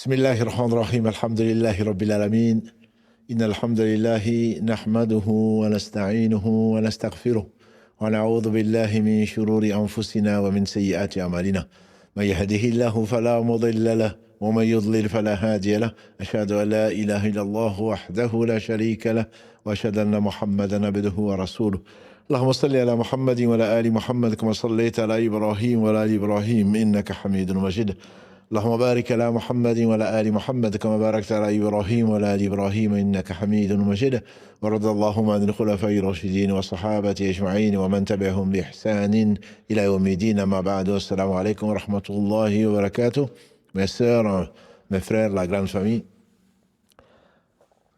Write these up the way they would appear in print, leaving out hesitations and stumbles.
بسم الله الرحمن الرحيم الحمد لله رب العالمين إن الحمد لله نحمده ونستعينه ونستغفره ونعوذ بالله من شرور أنفسنا ومن سيئات أعمالنا من يهده الله فلا مضل له ومن يضلل فلا هادي له أشهد أن لا إله إلا الله وحده لا شريك له وأشهد أن محمدا عبده ورسوله اللهم صل على محمد وعلى آل محمد كما صليت على إبراهيم وعلى آل إبراهيم إنك حميد مجيد اللهم بارك على محمد وعلى آل محمد كما باركت على إبراهيم وعلى آل إبراهيم إنك حميد مجيد ورضي اللهم عن الخلفاء الراشدين والصحابة أجمعين ومن تبعهم بإحسان إلى يوم الدين أما بعد السلام عليكم ورحمة الله وبركاته. Mes sœurs, mes frères, la grande famille,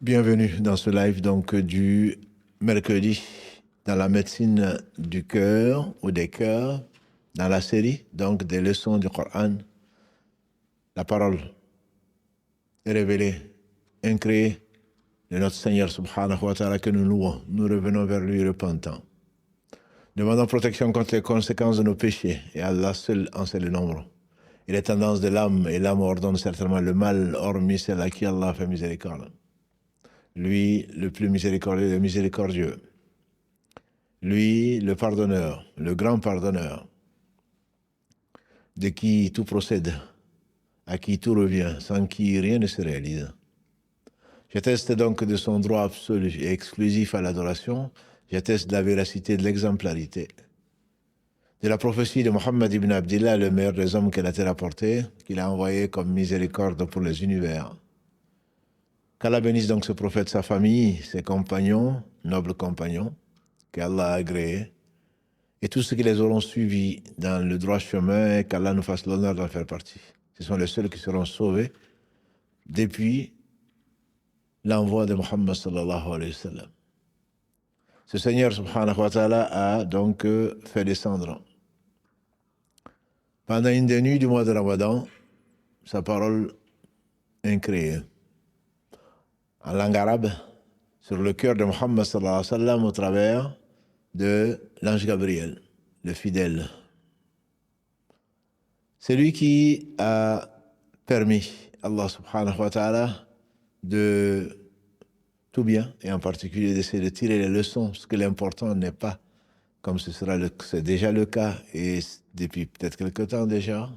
bienvenue dans ce live donc du mercredi dans la médecine du cœur ou des cœurs, dans la série donc des leçons du Coran. La parole est révélée, incréée de notre Seigneur subhanahu wa ta'ala que nous louons. Nous revenons vers lui repentants. Demandons protection contre les conséquences de nos péchés et Allah seul en sait le nombre. Et les tendances de l'âme, et l'âme ordonne certainement le mal, hormis celle à qui Allah fait miséricorde. Lui, le plus miséricordieux des miséricordieux. Lui, le pardonneur, le grand pardonneur, de qui tout procède, à qui tout revient, sans qui rien ne se réalise. J'atteste donc de son droit absolu et exclusif à l'adoration, j'atteste de la véracité, de l'exemplarité, de la prophétie de Mohammed ibn Abdillah, le meilleur des hommes qu'elle a été rapporté, qu'il a envoyé comme miséricorde pour les univers. Qu'Allah bénisse donc ce prophète, sa famille, ses compagnons, nobles compagnons, qu'Allah a agréés, et tous ceux qui les auront suivis dans le droit chemin, et qu'Allah nous fasse l'honneur d'en faire partie. Ce sont les seuls qui seront sauvés depuis l'envoi de Muhammad sallallahu alayhi wa sallam. Ce Seigneur subhanahu wa ta'ala a donc fait descendre pendant une des nuits du mois de Ramadan sa parole incréée en langue arabe sur le cœur de Muhammad sallallahu alayhi wa sallam au travers de l'ange Gabriel, le fidèle. C'est lui qui a permis Allah subhanahu wa ta'ala de tout bien, et en particulier d'essayer de tirer les leçons, parce que l'important n'est pas, comme c'est déjà le cas, et depuis peut-être quelque temps déjà,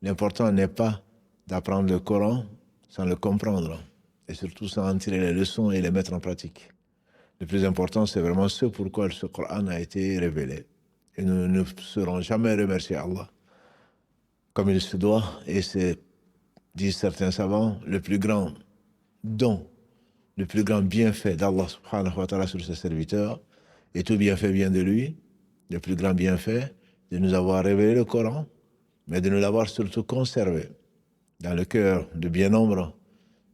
l'important n'est pas d'apprendre le Coran sans le comprendre, et surtout sans en tirer les leçons et les mettre en pratique. Le plus important, c'est vraiment ce pourquoi ce Coran a été révélé. Et nous ne serons jamais remercier Allah comme il se doit, et c'est, disent certains savants, le plus grand don, le plus grand bienfait d'Allah subhanahu wa ta'ala sur ses serviteurs, et tout bienfait vient de lui, le plus grand bienfait de nous avoir révélé le Coran, mais de nous l'avoir surtout conservé dans le cœur de bien nombre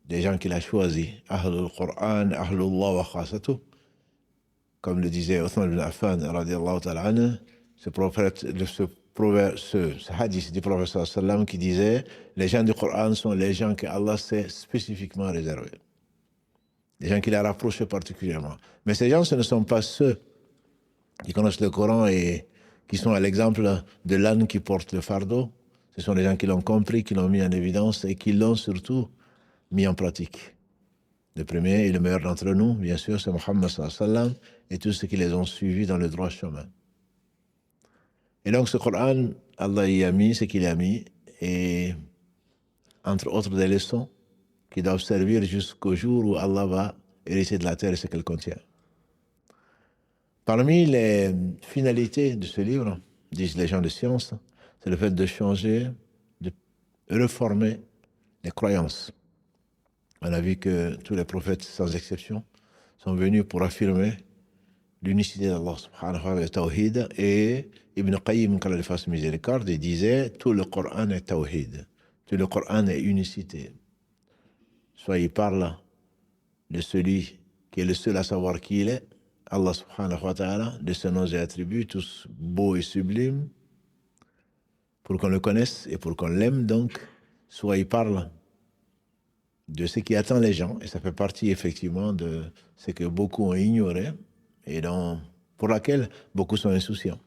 des gens qu'il a choisis, Ahlul Qur'an, Ahlullah wa khasatuh, comme le disait Uthman ibn Affan radiallahu ta'ala anhu, ce prophète, ce hadith du prophète sallallahu alayhi wa sallam qui disait les gens du Coran sont les gens que Allah s'est spécifiquement réservés, les gens qu'il a rapprochés particulièrement. Mais ces gens, ce ne sont pas ceux qui connaissent le Coran et qui sont à l'exemple de l'âne qui porte le fardeau. Ce sont les gens qui l'ont compris, qui l'ont mis en évidence et qui l'ont surtout mis en pratique. Le premier et le meilleur d'entre nous, bien sûr, c'est Muhammad sallallahu alayhi wa sallam et tous ceux qui les ont suivis dans le droit chemin. Et donc ce Coran, Allah y a mis ce qu'il a mis, et entre autres des leçons qui doivent servir jusqu'au jour où Allah va hériter de la terre et ce qu'elle contient. Parmi les finalités de ce livre, disent les gens de science, c'est le fait de changer, de reformer les croyances. On a vu que tous les prophètes, sans exception, sont venus pour affirmer l'unicité d'Allah subhanahu wa ta'ala, le tawhid, et Ibn Qayyim, quand il fasse miséricorde, il disait tout le Coran est tawhid, tout le Coran est unicité. Soit il parle de celui qui est le seul à savoir qui il est, Allah subhanahu wa ta'ala, de ses noms et attributs, tous beaux et sublimes, pour qu'on le connaisse et pour qu'on l'aime donc, soit il parle de ce qui attend les gens, et ça fait partie effectivement de ce que beaucoup ont ignoré, et pour laquelle beaucoup sont insouciants.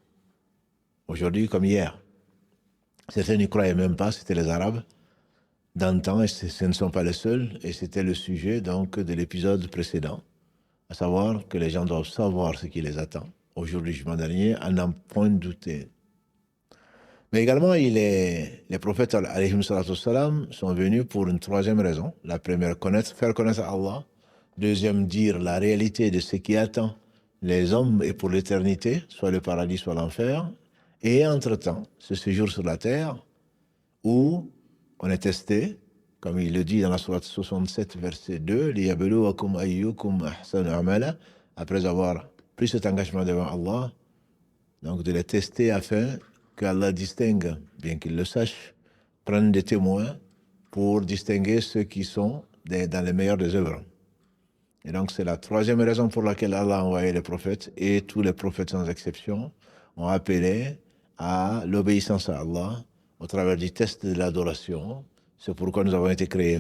Aujourd'hui comme hier. Certains n'y croyaient même pas, c'était les Arabes. d'antan, et ce ne sont pas les seuls, et c'était le sujet donc de l'épisode précédent, à savoir que les gens doivent savoir ce qui les attend au jour du jugement dernier, à n'en point douter. Mais également, les prophètes alayhim salatu wassalam, sont venus pour une troisième raison. La première, faire connaître Allah. Deuxième, dire la réalité de ce qui attend les hommes et pour l'éternité, soit le paradis, soit l'enfer. Et entre-temps, ce séjour sur la terre où on est testé, comme il le dit dans la sourate 67, verset 2, liyabluwakum ayyukum ahsanu amala, après avoir pris cet engagement devant Allah, donc de les tester afin qu'Allah distingue, bien qu'il le sache, prenne des témoins pour distinguer ceux qui sont dans les meilleures des œuvres. Et donc c'est la troisième raison pour laquelle Allah a envoyé les prophètes, et tous les prophètes sans exception ont appelé à l'obéissance à Allah au travers du test de l'adoration. C'est pourquoi nous avons été créés.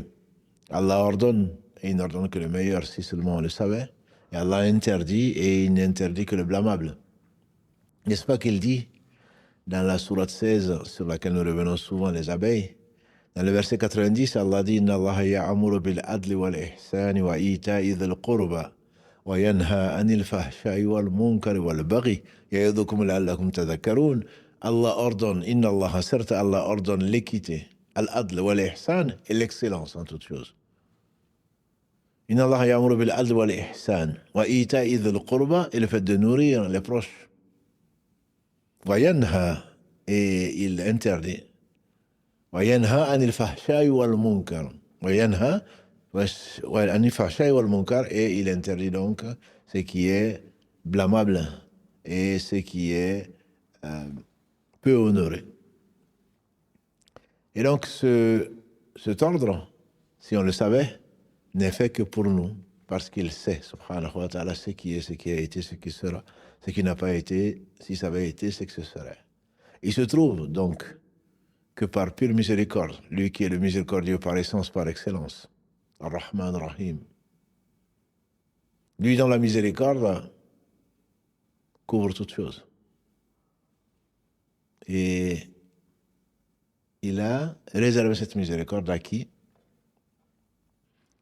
Allah ordonne, et il n'ordonne que le meilleur si seulement on le savait, et Allah interdit, et il n'interdit que le blâmable. N'est-ce pas qu'il dit dans la sourate 16, sur laquelle nous revenons souvent, les abeilles, dans le verset 90, Allah dit « Inna Allah ya'amuru bil adli wal ihsani wa ita'i dhil qurba wa yanha anil fahsha'i wal munkari wal baghi ya'idhukum la'allakum tadhakkarun » Allah ordonne, Inna Allah, certes Allah ordonne l'équité, al-adl wal ihsan, et l'excellence en toutes choses. Inna Allah ya'amuru bil adli wal ihsan wa ita'i dhil qurba, et le fait de nourrir les proches. وينهى, et il interdit. وينهى عن الفحشاء والمنكر. وينهى عن الفحشاء والمنكر, et il interdit donc ce qui est blâmable et ce qui est peu honoré. Et donc cet ordre, si on le savait, n'est fait que pour nous, parce qu'il sait, subhanahu wa ta'ala, ce qui est, ce qui a été, ce qui sera. Ce qui n'a pas été, si ça avait été, c'est que ce serait. Il se trouve donc que par pure miséricorde, lui qui est le miséricordieux par essence, par excellence, Ar-Rahman Rahim, lui dans la miséricorde couvre toutes choses. Et il a réservé cette miséricorde à qui?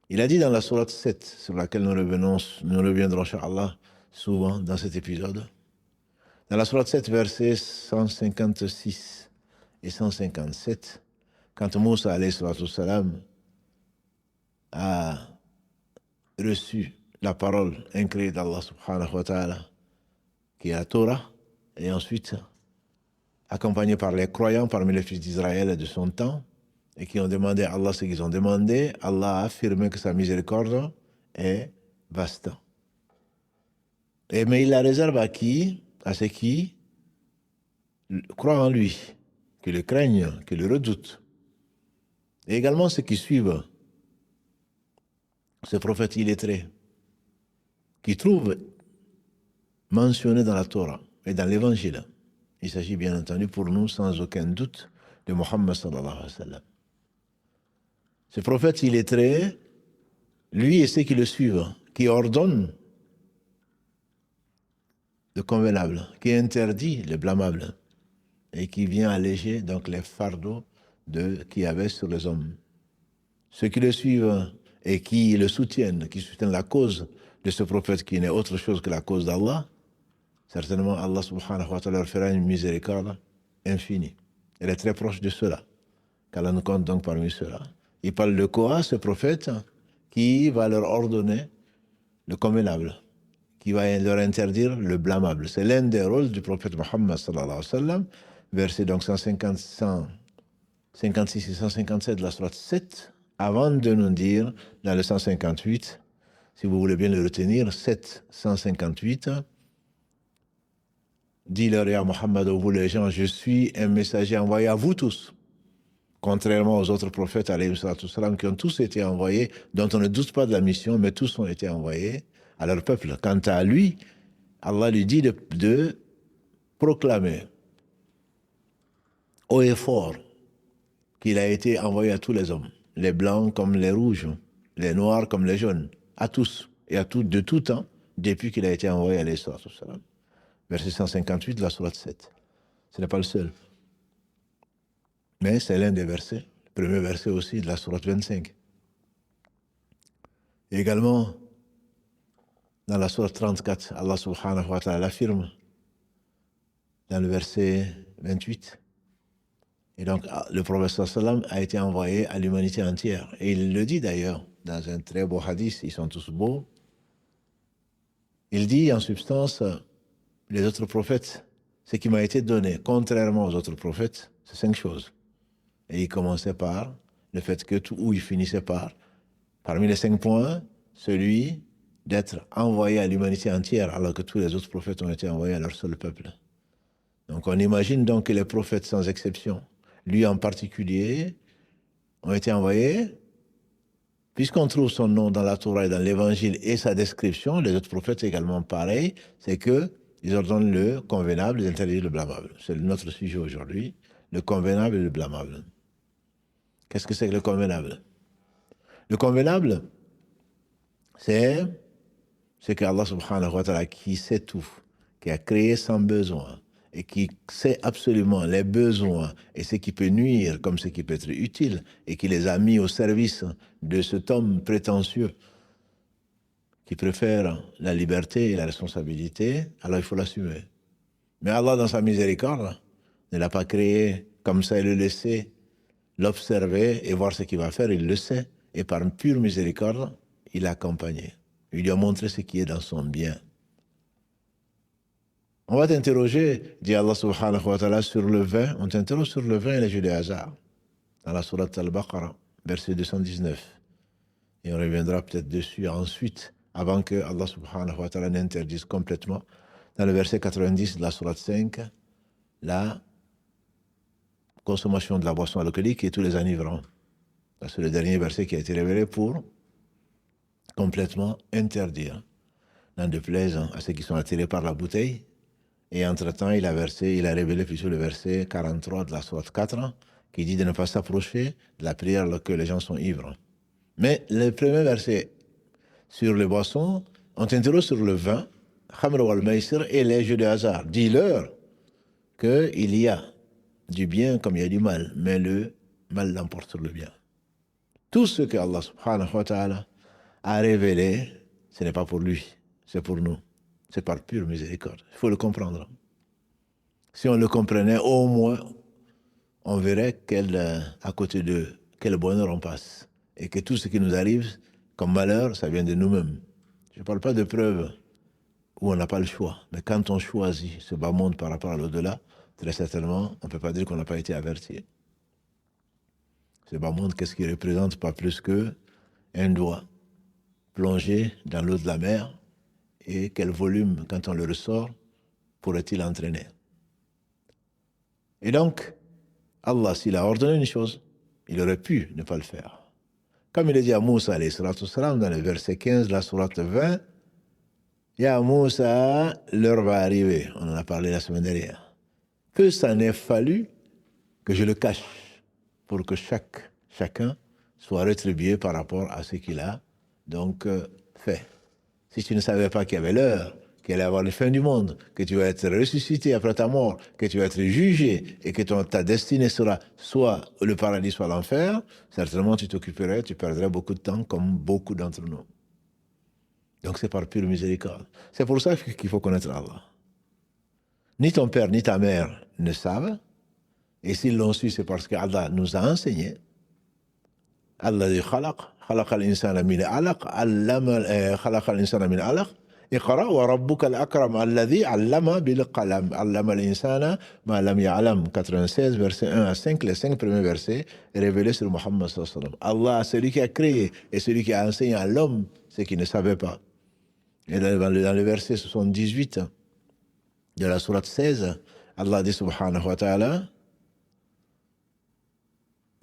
Il a dit dans la sourate 7, sur laquelle nous reviendrons, Inch'Allah, souvent dans cet épisode, dans la sourate 7, versets 156 et 157, quand Moussa alayhi salam a reçu la parole incréée d'Allah subhanahu wa ta'ala, qui est la Torah, et ensuite accompagné par les croyants parmi les fils d'Israël de son temps, et qui ont demandé à Allah ce qu'ils ont demandé, Allah a affirmé que sa miséricorde est vaste. Mais il la réserve à qui? À ceux qui croient en lui, qui le craignent, qui le redoutent. Et également ceux qui suivent ce prophète illettré, qui trouvent mentionné dans la Torah et dans l'Évangile. Il s'agit bien entendu pour nous, sans aucun doute, de Muhammad sallallahu alayhi wa sallam. Ce prophète illettré, lui et ceux qui le suivent, qui ordonnent le convenable, qui interdit le blâmable, et qui vient alléger donc les fardeaux qu'il y avait sur les hommes. Ceux qui le suivent et qui le soutiennent, qui soutiennent la cause de ce prophète qui n'est autre chose que la cause d'Allah, certainement Allah subhanahu wa ta'ala leur fera une miséricorde infinie. Elle est très proche de cela, qu'Allah nous compte donc parmi ceux-là. Il parle de quoi, ce prophète, qui va leur ordonner le convenable, qui va leur interdire le blâmable. C'est l'un des rôles du prophète Muhammad sallallahu alayhi wa sallam, verset donc 156 et 157 de la sourate 7, avant de nous dire dans le 158, si vous voulez bien le retenir, 7, 158, dis-leur à Muhammad, vous les gens, je suis un messager envoyé à vous tous, contrairement aux autres prophètes alayhi salam, qui ont tous été envoyés, dont on ne doute pas de la mission, mais tous ont été envoyés à leur peuple. Quant à lui, Allah lui dit de proclamer haut et fort qu'il a été envoyé à tous les hommes, les blancs comme les rouges, les noirs comme les jaunes, à tous et à tous de tout temps, depuis qu'il a été envoyé à l'Isra. Verset 158 de la sourate 7. Ce n'est pas le seul, mais c'est l'un des versets les premier verset aussi de la sourate 25. Et également, dans la sourate 34, Allah subhanahu wa ta'ala affirme dans le verset 28. Et donc, le prophète sallam a été envoyé à l'humanité entière. Et il le dit d'ailleurs dans un très beau hadith, ils sont tous beaux. Il dit en substance, les autres prophètes, ce qui m'a été donné, contrairement aux autres prophètes, c'est 5 choses. Et il commençait par le fait que ou il finissait par, parmi les 5 points, celui d'être envoyé à l'humanité entière, alors que tous les autres prophètes ont été envoyés à leur seul peuple. Donc on imagine donc que les prophètes, sans exception, lui en particulier, ont été envoyés, puisqu'on trouve son nom dans la Torah et dans l'Évangile et sa description, les autres prophètes également pareil, c'est qu'ils ordonnent le convenable, ils interdisent le blâmable. C'est notre sujet aujourd'hui, le convenable et le blâmable. Qu'est-ce que c'est que le convenable? Le convenable, c'est que Allah subhanahu wa ta'ala, qui sait tout, qui a créé sans besoin, et qui sait absolument les besoins et ce qui peut nuire comme ce qui peut être utile, et qui les a mis au service de cet homme prétentieux qui préfère la liberté et la responsabilité, alors il faut l'assumer. Mais Allah, dans sa miséricorde, ne l'a pas créé comme ça, il le laissait l'observer et voir ce qu'il va faire, il le sait, et par une pure miséricorde, il l'a accompagné. Il lui a montré ce qui est dans son bien. On va t'interroger, dit Allah subhanahu wa ta'ala, sur le vin. On t'interroge sur le vin et les jeux de hasard. Dans la sourate Al-Baqarah, verset 219. Et on reviendra peut-être dessus ensuite, avant que Allah subhanahu wa ta'ala n'interdise complètement, dans le verset 90 de la sourate 5, la consommation de la boisson alcoolique et tous les enivrants. C'est le dernier verset qui a été révélé pour complètement interdire, n'en déplaise à ceux qui sont attirés par la bouteille. Et entre-temps, il a révélé plutôt le verset 43 de la sourate 4, qui dit de ne pas s'approcher de la prière alors que les gens sont ivres. Mais le premier verset sur les boissons, on t'interroge sur le vin, Khamr wal Maïsir, et les jeux de hasard. Dis-leur qu'il y a du bien comme il y a du mal, mais le mal l'emporte sur le bien. Tout ce que Allah subhanahu wa ta'ala a révélé, ce n'est pas pour lui, c'est pour nous. C'est par pure miséricorde. Il faut le comprendre. Si on le comprenait, au moins, on verrait à côté de quel bonheur on passe. Et que tout ce qui nous arrive comme malheur, ça vient de nous-mêmes. Je ne parle pas de preuves où on n'a pas le choix. Mais quand on choisit ce bas monde par rapport à l'au-delà, très certainement, on ne peut pas dire qu'on n'a pas été averti. Ce bas monde, qu'est-ce qu'il représente? Pas plus qu'un doigt plongé dans l'eau de la mer. Et quel volume, quand on le ressort, pourrait-il entraîner? Et donc, Allah, s'il a ordonné une chose, il aurait pu ne pas le faire. Comme il a dit à Moussa, alayhi salatu wassalam, dans le verset 15 de la sourate 20, Ya Moussa, l'heure va arriver. On en a parlé la semaine dernière. Que ça n'ait fallu que je le cache pour que chacun soit rétribué par rapport à ce qu'il a donc fait. Si tu ne savais pas qu'il y avait l'heure, qu'il allait y avoir la fin du monde, que tu vas être ressuscité après ta mort, que tu vas être jugé et que ta destinée sera soit le paradis, soit l'enfer, certainement tu perdrais beaucoup de temps comme beaucoup d'entre nous. Donc c'est par pure miséricorde. C'est pour ça qu'il faut connaître Allah. Ni ton père ni ta mère ne savent, et s'ils l'ont su, c'est parce qu'Allah nous a enseigné. Allah dit خلق الإنسان من علق خلق الإنسان من علق اقرأ وربك الأكرم الذي علم بالقلم علم الإنسان ما لم يعلم. 96 versets 1 à 5, les 5 premiers versets révélés sur Muhammad sallallahu alayhi wa sallam. Allah, celui qui a créé et celui qui a enseigné à l'homme ce qu'il ne savait pas. Et dans le verset 78 de la sourate 16, Allah dit subhanahu wa ta'ala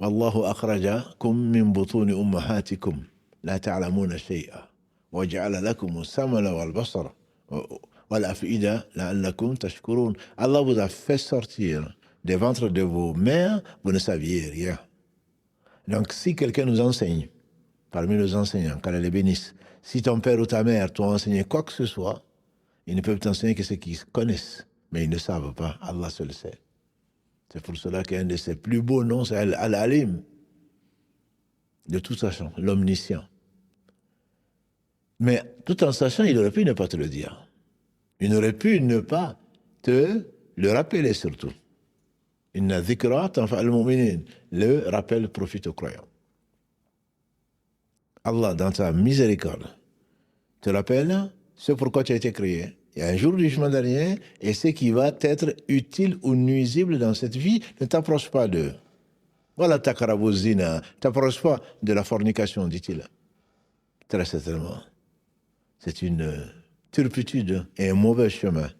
والله أخرجكم من بطون أمهاتكم لا تعلمون شيئا وجعل لكم السمع والبصر والأفئدة لعلكم تشكرون. Allah vous a fait sortir des ventres de vos mères, vous ne saviez rien. Donc si quelqu'un nous enseigne, parmi nos enseignants, qu'Allah les bénisse, si ton père ou ta mère t'ont enseigné quoi que ce soit, ils ne peuvent t'enseigner que ce qu'ils connaissent, mais ils ne savent pas, Allah seul sait. C'est pour cela qu'un de ses plus beaux noms, c'est Al-Alim. de tout sachant, l'omniscient. Mais tout en sachant, il aurait pu ne pas te le dire. Il aurait pu ne pas te le rappeler surtout. Inna dhikra tanfa'ul mu'minin. Le rappel profite aux croyants. Allah, dans sa miséricorde, te rappelle ce pourquoi tu as été créé. Il y a un jour du jugement dernier, et ce qui va être utile ou nuisible dans cette vie, ne t'approche pas de. Voilà taqrabu zina, t'approche pas de la fornication, dit-il. Très certainement. C'est une turpitude et un mauvais chemin.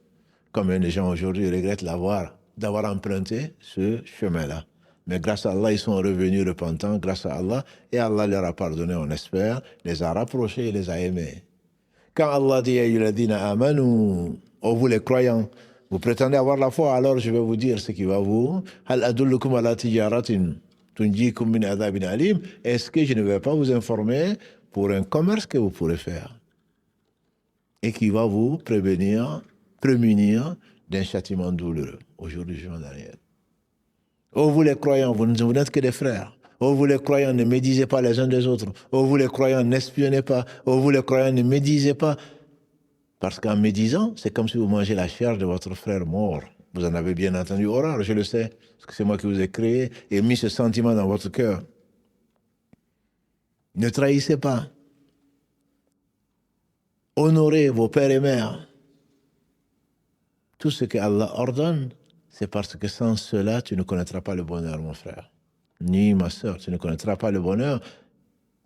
Combien de gens aujourd'hui regrettent d'avoir emprunté ce chemin-là. Mais grâce à Allah, ils sont revenus repentants, grâce à Allah, et Allah leur a pardonné, on espère, les a rapprochés et les a aimés. Quand Allah dit ayyuhalladhina amanu, oh vous les croyants, vous prétendez avoir la foi, alors je vais vous dire ce qui va vous. Hal adullukum ala tijaratin tunjikum min adhabin alim. Est-ce que je ne vais pas vous informer pour un commerce que vous pourrez faire et qui va vous prémunir d'un châtiment douloureux au jour du jugement dernier. Oh vous les croyants, vous n'êtes que des frères. Oh vous les croyants, ne médisez pas les uns des autres. Oh vous les croyants, n'espionnez pas. Oh vous les croyants, ne médisez pas. Parce qu'en médisant, c'est comme si vous mangez la chair de votre frère mort. Vous en avez bien entendu horreur, je le sais, parce que c'est moi qui vous ai créé et mis ce sentiment dans votre cœur. Ne trahissez pas. Honorez vos pères et mères. Tout ce que Allah ordonne, c'est parce que sans cela, tu ne connaîtras pas le bonheur, mon frère. Ni ma soeur, tu ne connaîtras pas le bonheur,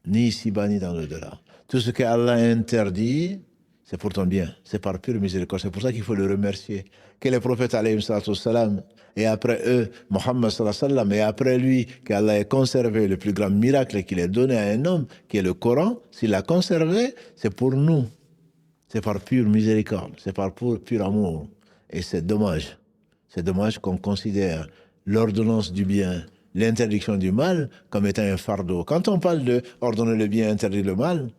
ni ici-bas, ni dans l'au-delà. Tout ce que Allah interdit, c'est pour ton bien, c'est par pure miséricorde. C'est pour ça qu'il faut le remercier. Que les prophètes, alayhi salam, et après eux, Mohammed sallam, et après lui, qu'Allah ait conservé le plus grand miracle qu'il ait donné à un homme, qui est le Coran, s'il l'a conservé, c'est pour nous. C'est par pure miséricorde, c'est par pur amour. Et c'est dommage. C'est dommage qu'on considère l'ordonnance du bien, l'interdiction du mal, comme étant un fardeau. Quand on parle de ordonner le bien, interdire le mal,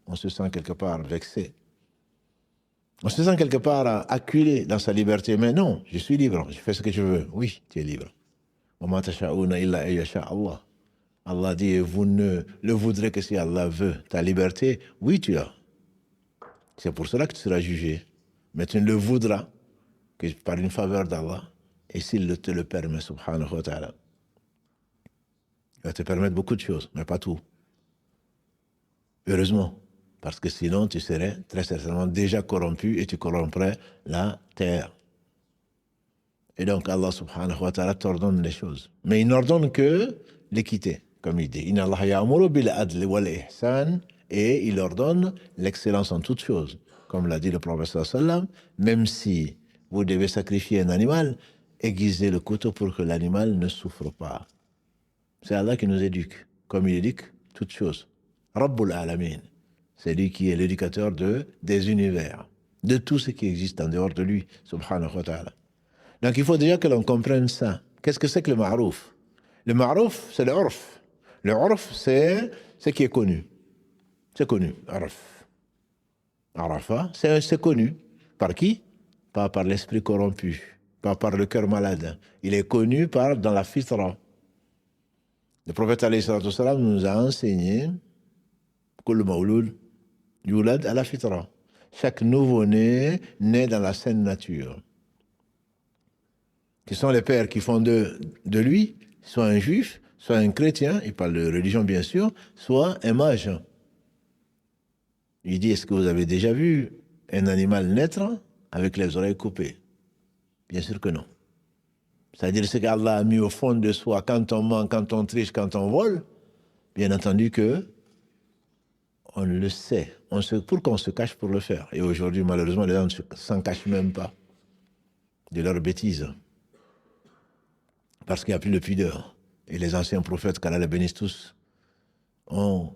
on se sent quelque part vexé. On se sent quelque part acculé dans sa liberté. Mais non, je suis libre, je fais ce que je veux. Oui, tu es libre. Allah dit, vous ne le voudrez que si Allah veut. Ta liberté, oui, tu l'as. C'est pour cela que tu seras jugé. Mais tu ne le voudras que par une faveur d'Allah, et s'il te le permet, subhanahu wa ta'ala. Il va te permettre beaucoup de choses, mais pas tout. Heureusement, parce que sinon tu serais très certainement déjà corrompu et tu corromprais la terre. Et donc Allah subhanahu wa ta'ala t'ordonne les choses. Mais il n'ordonne que l'équité, comme il dit. Inna Allah ya'muru bil adli wal ihsan, et il ordonne l'excellence en toutes choses. Comme l'a dit le prophète sallallahu alayhi wa sallam, même si vous devez sacrifier un animal, aiguisez le couteau pour que l'animal ne souffre pas. C'est Allah qui nous éduque, comme il éduque toutes choses. Rabbul Alamin, c'est lui qui est l'éducateur des univers, de tout ce qui existe en dehors de lui, subhanahu wa ta'ala. Donc il faut déjà que l'on comprenne ça. Qu'est-ce que c'est que le ma'rouf? Le ma'rouf, c'est le urf. Le urf, c'est ce qui est connu. C'est connu, urf. Arafa, c'est connu. Par qui? Pas par l'esprit corrompu, pas par le cœur malade. Il est connu dans la fitra. Le prophète alayhi salatu salam nous a enseigné Kullu mawlud yulad ala fitra. Chaque nouveau-né naît dans la saine nature. Qui sont les pères qui font de lui, soit un juif, soit un chrétien, il parle de religion bien sûr, soit un mage. Il dit, est-ce que vous avez déjà vu un animal naître avec les oreilles coupées? Bien sûr que non. C'est-à-dire ce qu'Allah a mis au fond de soi quand on ment, quand on triche, quand on vole, bien entendu que on le sait. Pourquoi on se cache pour le faire? Et aujourd'hui, malheureusement, les gens ne s'en cachent même pas de leurs bêtises. Parce qu'il n'y a plus de pudeur. Et les anciens prophètes, qu'Allah les bénisse tous, ont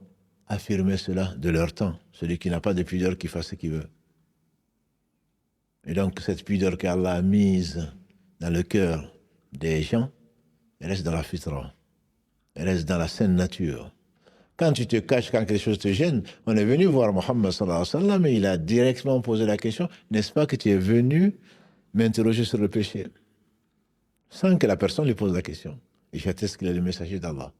affirmé cela de leur temps. Celui qui n'a pas de pudeur, qui fasse ce qu'il veut. Et donc, cette pudeur qu'Allah a mise dans le cœur des gens, elle reste dans la fitra. Elle reste dans la saine nature. Quand tu te caches, quand quelque chose te gêne, on est venu voir Mohammed sallallahu alayhi wa sallam et il a directement posé la question, n'est-ce pas que tu es venu m'interroger sur le péché? Sans que la personne lui pose la question. Et j'atteste qu'il est le messager d'Allah.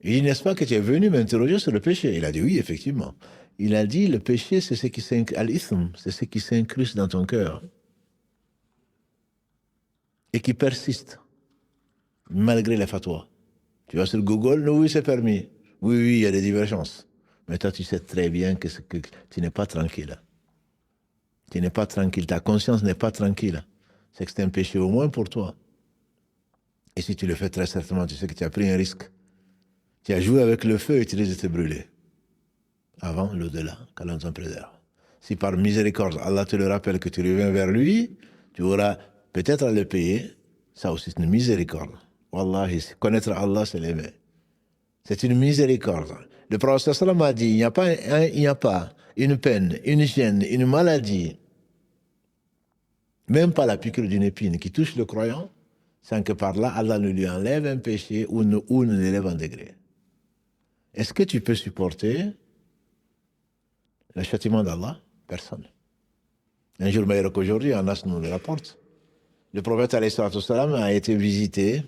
Il dit, n'est-ce pas que tu es venu m'interroger sur le péché? Il a dit, oui, effectivement. Il a dit, le péché, c'est ce qui c'est ce qui s'incruste dans ton cœur et qui persiste, malgré les fatwas. Tu vas sur Google, oui, c'est permis. Oui, oui, il y a des divergences. Mais toi, tu sais très bien que tu n'es pas tranquille. Tu n'es pas tranquille, ta conscience n'est pas tranquille. C'est que c'est un péché au moins pour toi. Et si tu le fais très certainement, tu sais que tu as pris un risque. Tu as joué avec le feu et tu risques de te brûler. Avant l'au-delà, qu'Allah nous en préserve. Si par miséricorde, Allah te le rappelle que tu reviens vers lui, tu auras peut-être à le payer. Ça aussi, c'est une miséricorde. Wallahi, connaître Allah, c'est l'aimer. C'est une miséricorde. Le prophète sallam a dit, il n'y a pas une peine, une gêne, une maladie, même pas la piqûre d'une épine qui touche le croyant, sans que par là, Allah ne lui enlève un péché ou ne l'élève un degré. Est-ce que tu peux supporter le châtiment d'Allah? Personne. Un jour meilleur qu'aujourd'hui, Anas nous le rapporte. Le prophète alayhi salam a été visiter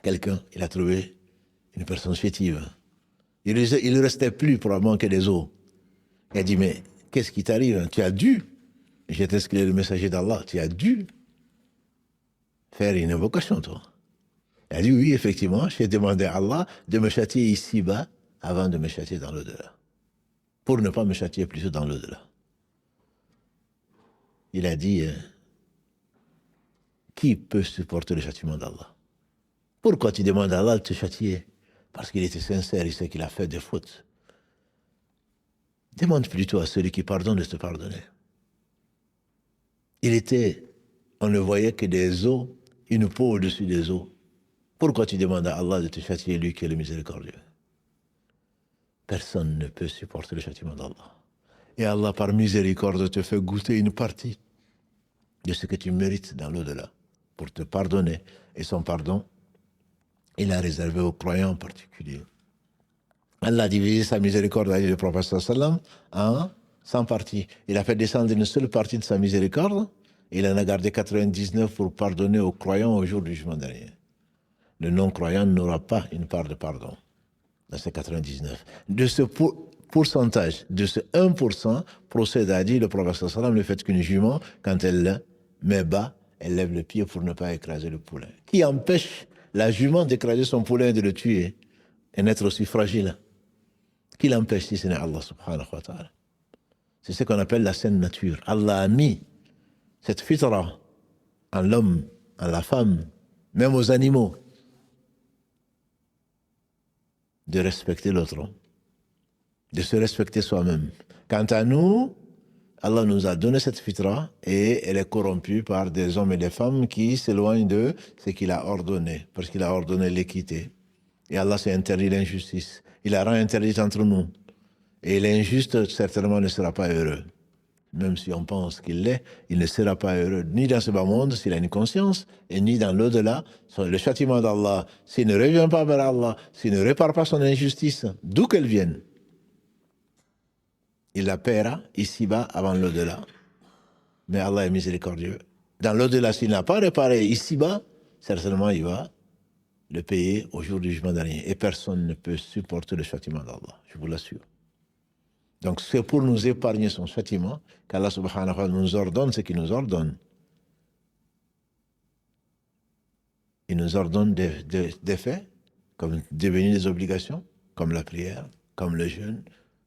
quelqu'un. Il a trouvé une personne chétive. Il ne restait plus probablement que des os. Il a dit, mais qu'est-ce qui t'arrive? Tu as dû, j'étais ce qu'il est le messager d'Allah, tu as dû faire une invocation, toi. Il a dit, oui, effectivement, j'ai demandé à Allah de me châtier ici-bas avant de me châtier dans l'au-delà. Pour ne pas me châtier plutôt dans l'au-delà. Il a dit, qui peut supporter le châtiment d'Allah? Pourquoi tu demandes à Allah de te châtier? Parce qu'il était sincère, il sait qu'il a fait des fautes. Demande plutôt à celui qui pardonne de te pardonner. On ne voyait que des os, une peau au-dessus des os. Pourquoi tu demandes à Allah de te châtier, lui qui est le miséricordieux? Personne ne peut supporter le châtiment d'Allah. Et Allah, par miséricorde, te fait goûter une partie de ce que tu mérites dans l'au-delà, pour te pardonner. Et son pardon, il a réservé aux croyants en particulier. Allah a divisé sa miséricorde avec le prophète sallam en 100 parties. Il a fait descendre une seule partie de sa miséricorde, et il en a gardé 99 pour pardonner aux croyants au jour du jugement dernier. Le non-croyant n'aura pas une part de pardon dans ces 99. De ce pourcentage, de ce 1%, procède à dire le prophète sallam le fait qu'une jument, quand elle met bas, elle lève le pied pour ne pas écraser le poulain. Qui empêche la jument d'écraser son poulain et de le tuer et d'être aussi fragile? Qui l'empêche si ce n'est Allah subhanahu wa ta'ala? C'est ce qu'on appelle la saine nature. Allah a mis cette fitra en l'homme, en la femme, même aux animaux, de respecter l'autre, de se respecter soi-même. Quant à nous, Allah nous a donné cette fitra et elle est corrompue par des hommes et des femmes qui s'éloignent de ce qu'il a ordonné, parce qu'il a ordonné l'équité. Et Allah s'est interdit l'injustice. Il a rendu interdit entre nous. Et l'injuste, certainement, ne sera pas heureux. Même si on pense qu'il l'est, il ne sera pas heureux, ni dans ce bas monde, s'il a une conscience, et ni dans l'au-delà. Le châtiment d'Allah, s'il ne revient pas vers Allah, s'il ne répare pas son injustice, d'où qu'elle vienne, il la paiera ici-bas avant l'au-delà. Mais Allah est miséricordieux. Dans l'au-delà, s'il n'a pas réparé ici-bas, certainement il va le payer au jour du jugement dernier. Et personne ne peut supporter le châtiment d'Allah, je vous l'assure. Donc c'est pour nous épargner son châtiment qu'Allah subhanahu wa ta'ala nous ordonne ce qu'il nous ordonne. Il nous ordonne des faits, comme devenir des obligations, comme la prière, comme le jeûne,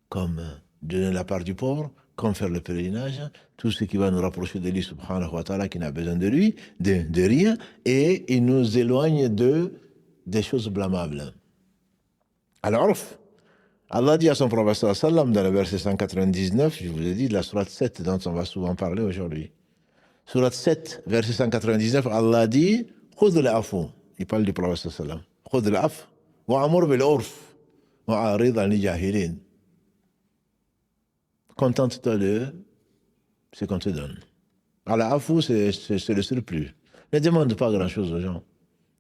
comme donner la part du pauvre, comme faire le pèlerinage, tout ce qui va nous rapprocher de lui subhanahu wa ta'ala, qui n'a besoin de lui, de rien, et il nous éloigne des choses blâmables. Alors, Allah dit à son prophète sallam dans le verset 199, je vous ai dit, de la sourate 7 dont on va souvent parler aujourd'hui. Sourate 7, verset 199, Allah dit, khudh al-afu. Il parle du prophète sallam. Khudh al-af, wa'amur bil-urf, wa'arid al-jahilin. Contente-toi de ce qu'on te donne. Al-afu, c'est le surplus. Ne demande pas grand-chose aux gens.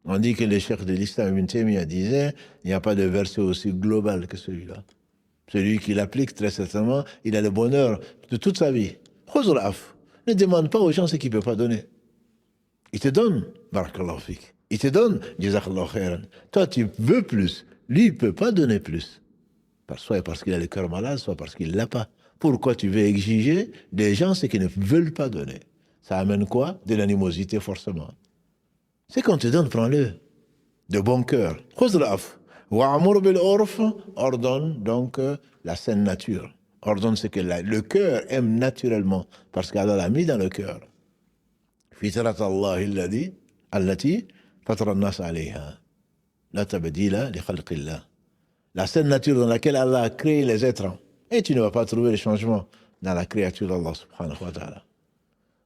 On dit que le cheikh de l'islam Ibn Taymiyyah disait, il n'y a pas de verset aussi global que celui-là. Celui qui l'applique, très certainement, il a le bonheur de toute sa vie. Ne demande pas aux gens ce qu'il ne peut pas donner. Il te donne, barakallahu fik. Il te donne, jazakallahu khairan. Toi, tu veux plus. Lui, il ne peut pas donner plus. Soit parce qu'il a le cœur malade, soit parce qu'il ne l'a pas. Pourquoi tu veux exiger des gens ce qu'ils ne veulent pas donner? Ça amène quoi? De l'animosité, forcément. C'est qu'on te donne, prends-le. De bon cœur. Wa'amur bil urf, ordonne donc la saine nature. Ordonne ce que le cœur aime naturellement, parce qu'Allah l'a mis dans le cœur. Fitrat Allah allati fatara an-nas alayha. La tabdila li khalqillah. La saine nature dans laquelle Allah a créé les êtres. Et tu ne vas pas trouver les changements dans la créature d'Allah subhanahu wa ta'ala.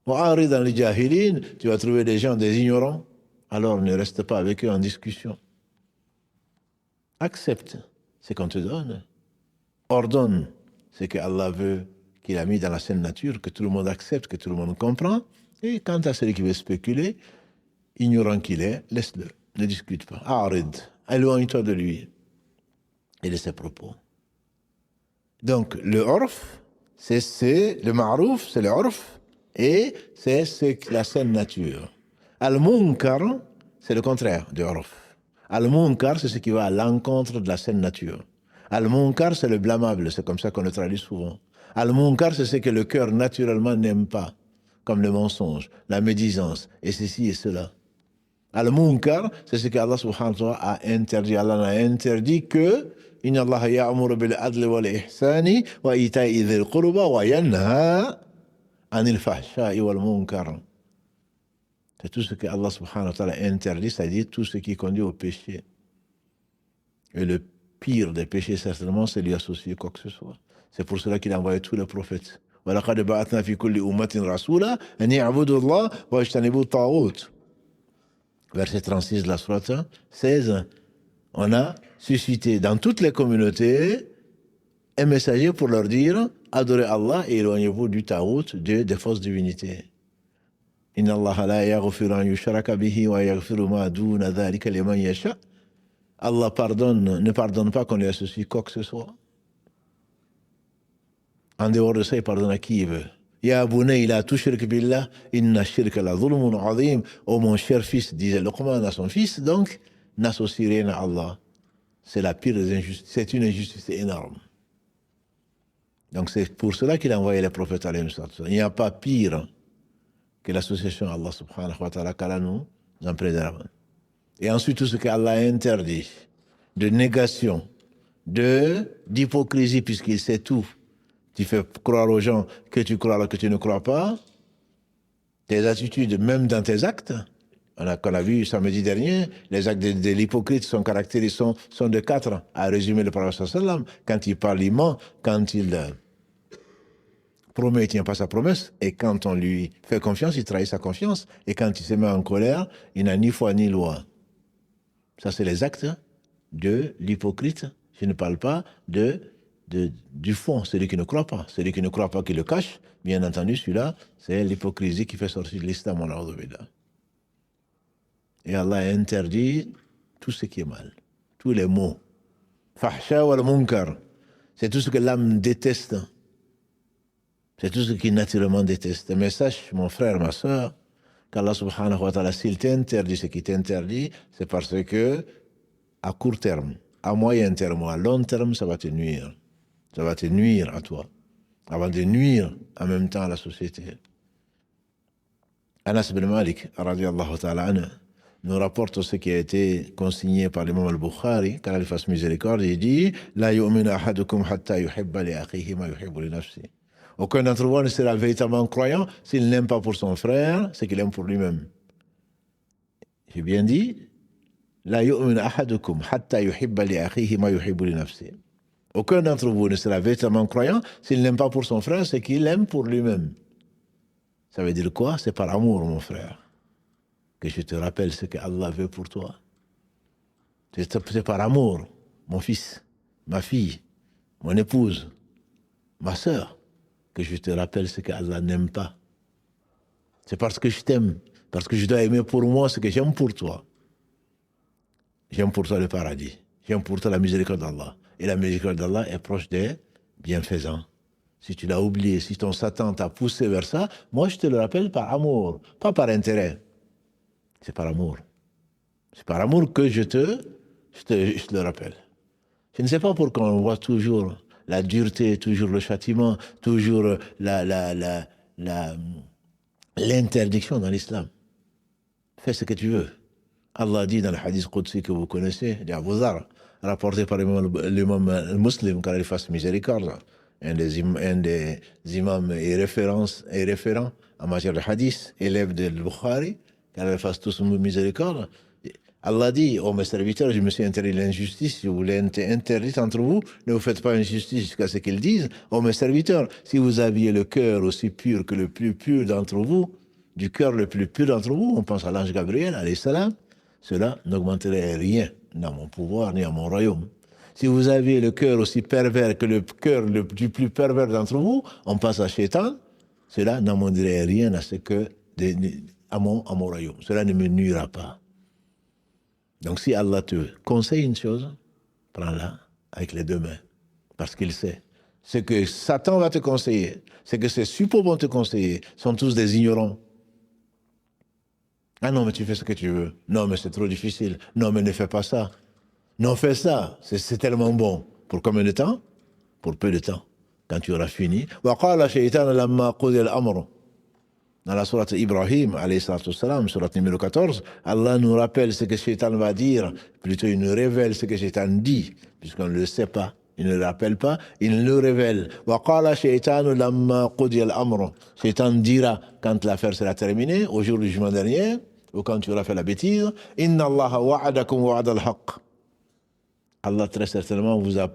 Wa'arid dans les jahilin, tu vas trouver des gens, des ignorants. Alors ne reste pas avec eux en discussion. Accepte ce qu'on te donne. Ordonne ce que Allah veut, qu'il a mis dans la saine nature, que tout le monde accepte, que tout le monde comprend. Et quant à celui qui veut spéculer, ignorant qu'il est, laisse-le. Ne discute pas. Arid, éloigne-toi de lui et de ses propos. Donc, le urf, c'est le ma'rouf, c'est le urf, et c'est la saine nature. Al-munkar, c'est le contraire du urf. Al-munkar, c'est ce qui va à l'encontre de la saine nature. Al-munkar, c'est le blâmable, c'est comme ça qu'on le traduit souvent. Al-munkar, c'est ce que le cœur naturellement n'aime pas, comme le mensonge, la médisance, et ceci et cela. Al-munkar, c'est ce qu'Allah subhanahu wa ta'ala a interdit. Allah n'a interdit que Inna Allah ya'muru bil adli wal ihsani wa ita'i dhil qurba wa yanha anil fahsha'i wal munkar. C'est tout ce que Allah subhanahu wa ta'ala interdit, c'est-à-dire tout ce qui conduit au péché. Et le pire des péchés, certainement, c'est lui associer quoi que ce soit. C'est pour cela qu'il a envoyé tous les prophètes. Wa laqad ba'athna fi kulli ummatin rasula an ya'budu Allah wa yajtanibu at-taghut. Verset 36 de la sourate 16. On a suscité dans toutes les communautés un messager pour leur dire adorez Allah et éloignez-vous du taout, des fausses divinités. Inna Allah la yaghfiru an yushraka bihi wa yaghfiru ma duna dhalika liman yasha. Allah ne pardonne pas qu'on lui associe quoi que ce soit. En dehors de ça, il pardonne à qui il veut. Ya bunay la tushrik billah inna shirka la dhulmun azim. Oh mon cher fils, disait Luqman à son fils, donc n'associe rien à Allah. C'est la pire des injustices. C'est une injustice énorme. Donc c'est pour cela qu'il a envoyé les prophètes alayhi sallam. Il n'y a pas pire que l'association à Allah subhanahu wa ta'ala qu'Allah nous en préserve. Et ensuite tout ce qu'Allah a interdit de négation, d'hypocrisie, puisqu'il sait tout. Tu fais croire aux gens que tu crois alors que tu ne crois pas. Tes attitudes, même dans tes actes. Qu'on a vu samedi dernier, les actes de l'hypocrite sont caractérisés, sont de 4, à résumer le prophète sallam. Quand il parle, il ment. Quand il promet, il ne tient pas sa promesse. Et quand on lui fait confiance, il trahit sa confiance. Et quand il se met en colère, il n'a ni foi ni loi. Ça, c'est les actes de l'hypocrite. Je ne parle pas du fond, celui qui ne croit pas. Celui qui ne croit pas, qui le cache. Bien entendu, celui-là, c'est l'hypocrisie qui fait sortir de l'islam. Et Allah a interdit tout ce qui est mal, tous les maux. Fahsha wal munkar, c'est tout ce que l'âme déteste. C'est tout ce qui naturellement déteste. Mais sache, mon frère, ma soeur, qu'Allah subhanahu wa ta'ala, s'il t'interdit ce qui t'interdit, c'est parce que, à court terme, à moyen terme, à long terme, ça va te nuire. Ça va te nuire à toi, avant de nuire en même temps à la société. Anas bin Malik, radiyallahu ta'ala anhu, nous rapporte ce qui a été consigné par l'imam al-Bukhari, qu'Allah lui fasse miséricorde, il dit « La yu'minu ahadukum hatta yuhibba li akhihi ma yuhibbu li nafsi » Aucun d'entre vous ne sera véritablement croyant s'il n'aime pas pour son frère ce qu'il aime pour lui-même. J'ai bien dit « La yu'minu ahadukum hatta yuhibba li akhihi ma yuhibbu li nafsi » Aucun d'entre vous ne sera véritablement croyant s'il n'aime pas pour son frère ce qu'il aime pour lui-même. Ça veut dire quoi? C'est par amour, mon frère, que je te rappelle ce que Allah veut pour toi. C'est par amour, mon fils, ma fille, mon épouse, ma sœur, que je te rappelle ce que Allah n'aime pas. C'est parce que je t'aime, parce que je dois aimer pour moi ce que j'aime pour toi. J'aime pour toi le paradis, j'aime pour toi la miséricorde d'Allah. Et la miséricorde d'Allah est proche des bienfaisants. Si tu l'as oublié, si ton Satan t'a poussé vers ça, moi je te le rappelle par amour, pas par intérêt. C'est par amour. C'est par amour que je te le rappelle. Je ne sais pas pourquoi on voit toujours la dureté, toujours le châtiment, toujours l'interdiction dans l'islam. Fais ce que tu veux. Allah dit dans le hadith Qudsi que vous connaissez, d'Abu Dharr, rapporté par l'imam muslim, car il fasse miséricorde, un des imams et référent en matière de hadith, élève de Bukhari, car il fasse tous miséricorde. Allah dit, mes serviteurs, je me suis interdit l'injustice, je vous l'ai interdite entre vous, ne vous faites pas injustice jusqu'à ce qu'ils disent. Mes serviteurs, si vous aviez le cœur aussi pur que le plus pur d'entre vous, du cœur le plus pur d'entre vous, on pense à l'ange Gabriel, alayhi salam, cela n'augmenterait rien dans mon pouvoir ni à mon royaume. Si vous aviez le cœur aussi pervers que le cœur du plus pervers d'entre vous, on pense à Shaitan, cela n'augmenterait rien à mon royaume. Cela ne me nuira pas. Donc si Allah te conseille une chose, prends-la avec les deux mains, parce qu'il sait. Ce que Satan va te conseiller, ce que ses suppôts vont te conseiller, sont tous des ignorants. Ah non, mais tu fais ce que tu veux. Non, mais c'est trop difficile. Non, mais ne fais pas ça. Non, fais ça. C'est tellement bon. Pour combien de temps? Pour peu de temps. Quand tu auras fini. Dans la sourate Ibrahim, alayhi salatu wassalam, sourate numéro 14, Allah nous rappelle ce que Shaitan va dire, plutôt il nous révèle ce que Shaitan dit, puisqu'on ne le sait pas, il ne le rappelle pas, il nous révèle. Shaitan dira quand l'affaire sera terminée, au jour du jugement dernier, ou quand tu auras fait la bêtise, Inna Allah wa'adakum wa'ada al-haq. Allah très certainement vous a